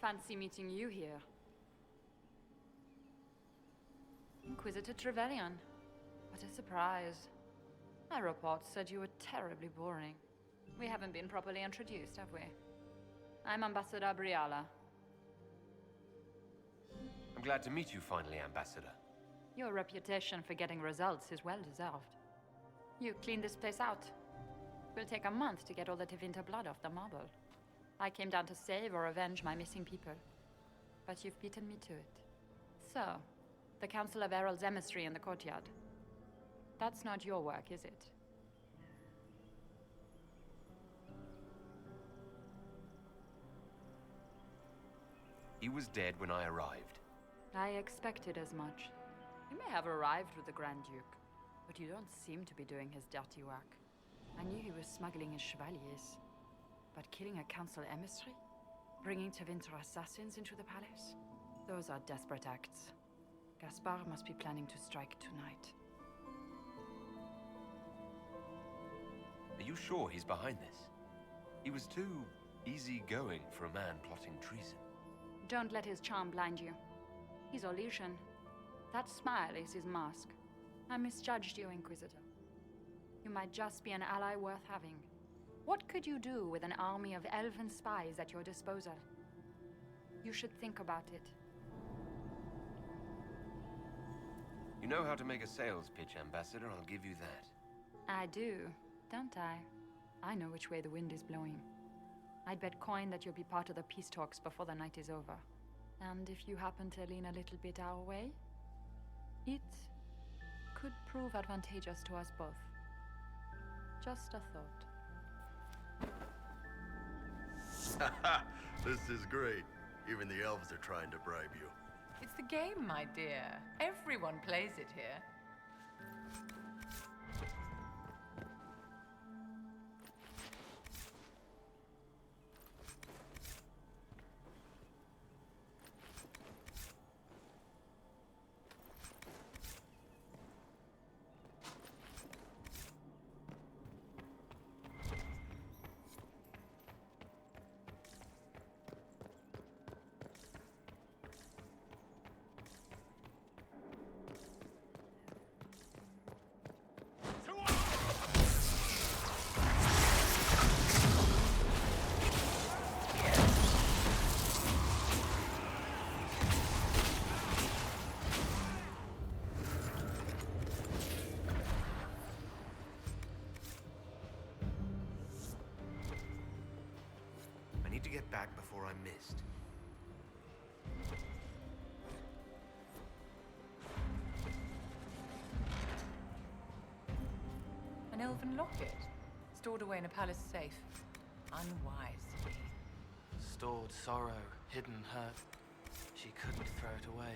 Fancy meeting you here. Inquisitor Trevelyan. What a surprise. My reports said you were terribly boring. We haven't been properly introduced, have we? I'm Ambassador Briala.
I'm glad to meet you finally, Ambassador.
Your reputation for getting results is well deserved. You cleaned this place out. Will take a month to get all the Tevinter blood off the marble. I came down to save or avenge my missing people. But you've beaten me to it. So, the Council of Herald's emissary in the courtyard. That's not your work, is it?
He was dead when I arrived.
I expected as much. You may have arrived with the Grand Duke, but you don't seem to be doing his dirty work. I knew he was smuggling his chevaliers. But killing a council emissary? Bringing Tevinter assassins into the palace? Those are desperate acts. Gaspard must be planning to strike tonight.
Are you sure he's behind this? He was too easygoing for a man plotting treason.
Don't let his charm blind you. He's Orlesian. That smile is his mask. I misjudged you, Inquisitor. You might just be an ally worth having. What could you do with an army of elven spies at your disposal? You should think about it.
You know how to make a sales pitch, Ambassador, I'll give you that.
I do, don't I? I know which way the wind is blowing. I'd bet coin that you'll be part of the peace talks before the night is over. And if you happen to lean a little bit our way, it could prove advantageous to us both. Just a thought.
This is great. Even the elves are trying to bribe you.
It's the game, my dear. Everyone plays it here.
Get back before I'm missed.
An elven locket, stored away in a palace safe. Unwise to me.
Stored sorrow, hidden hurt. She couldn't throw it away.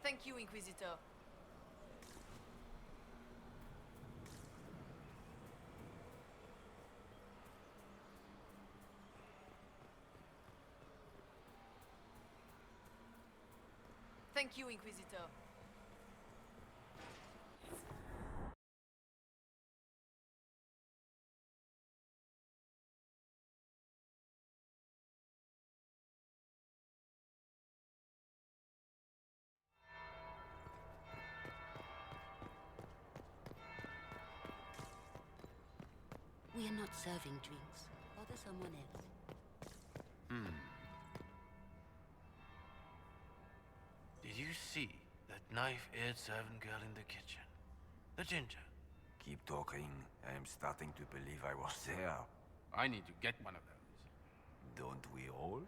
Thank you, Inquisitor. Thank you, Inquisitor.
We are not serving drinks. Bother someone else.
see that knife-eared servant girl in the kitchen? The ginger.
Keep talking. I am starting to believe I was there.
I need to get one of those.
Don't we all?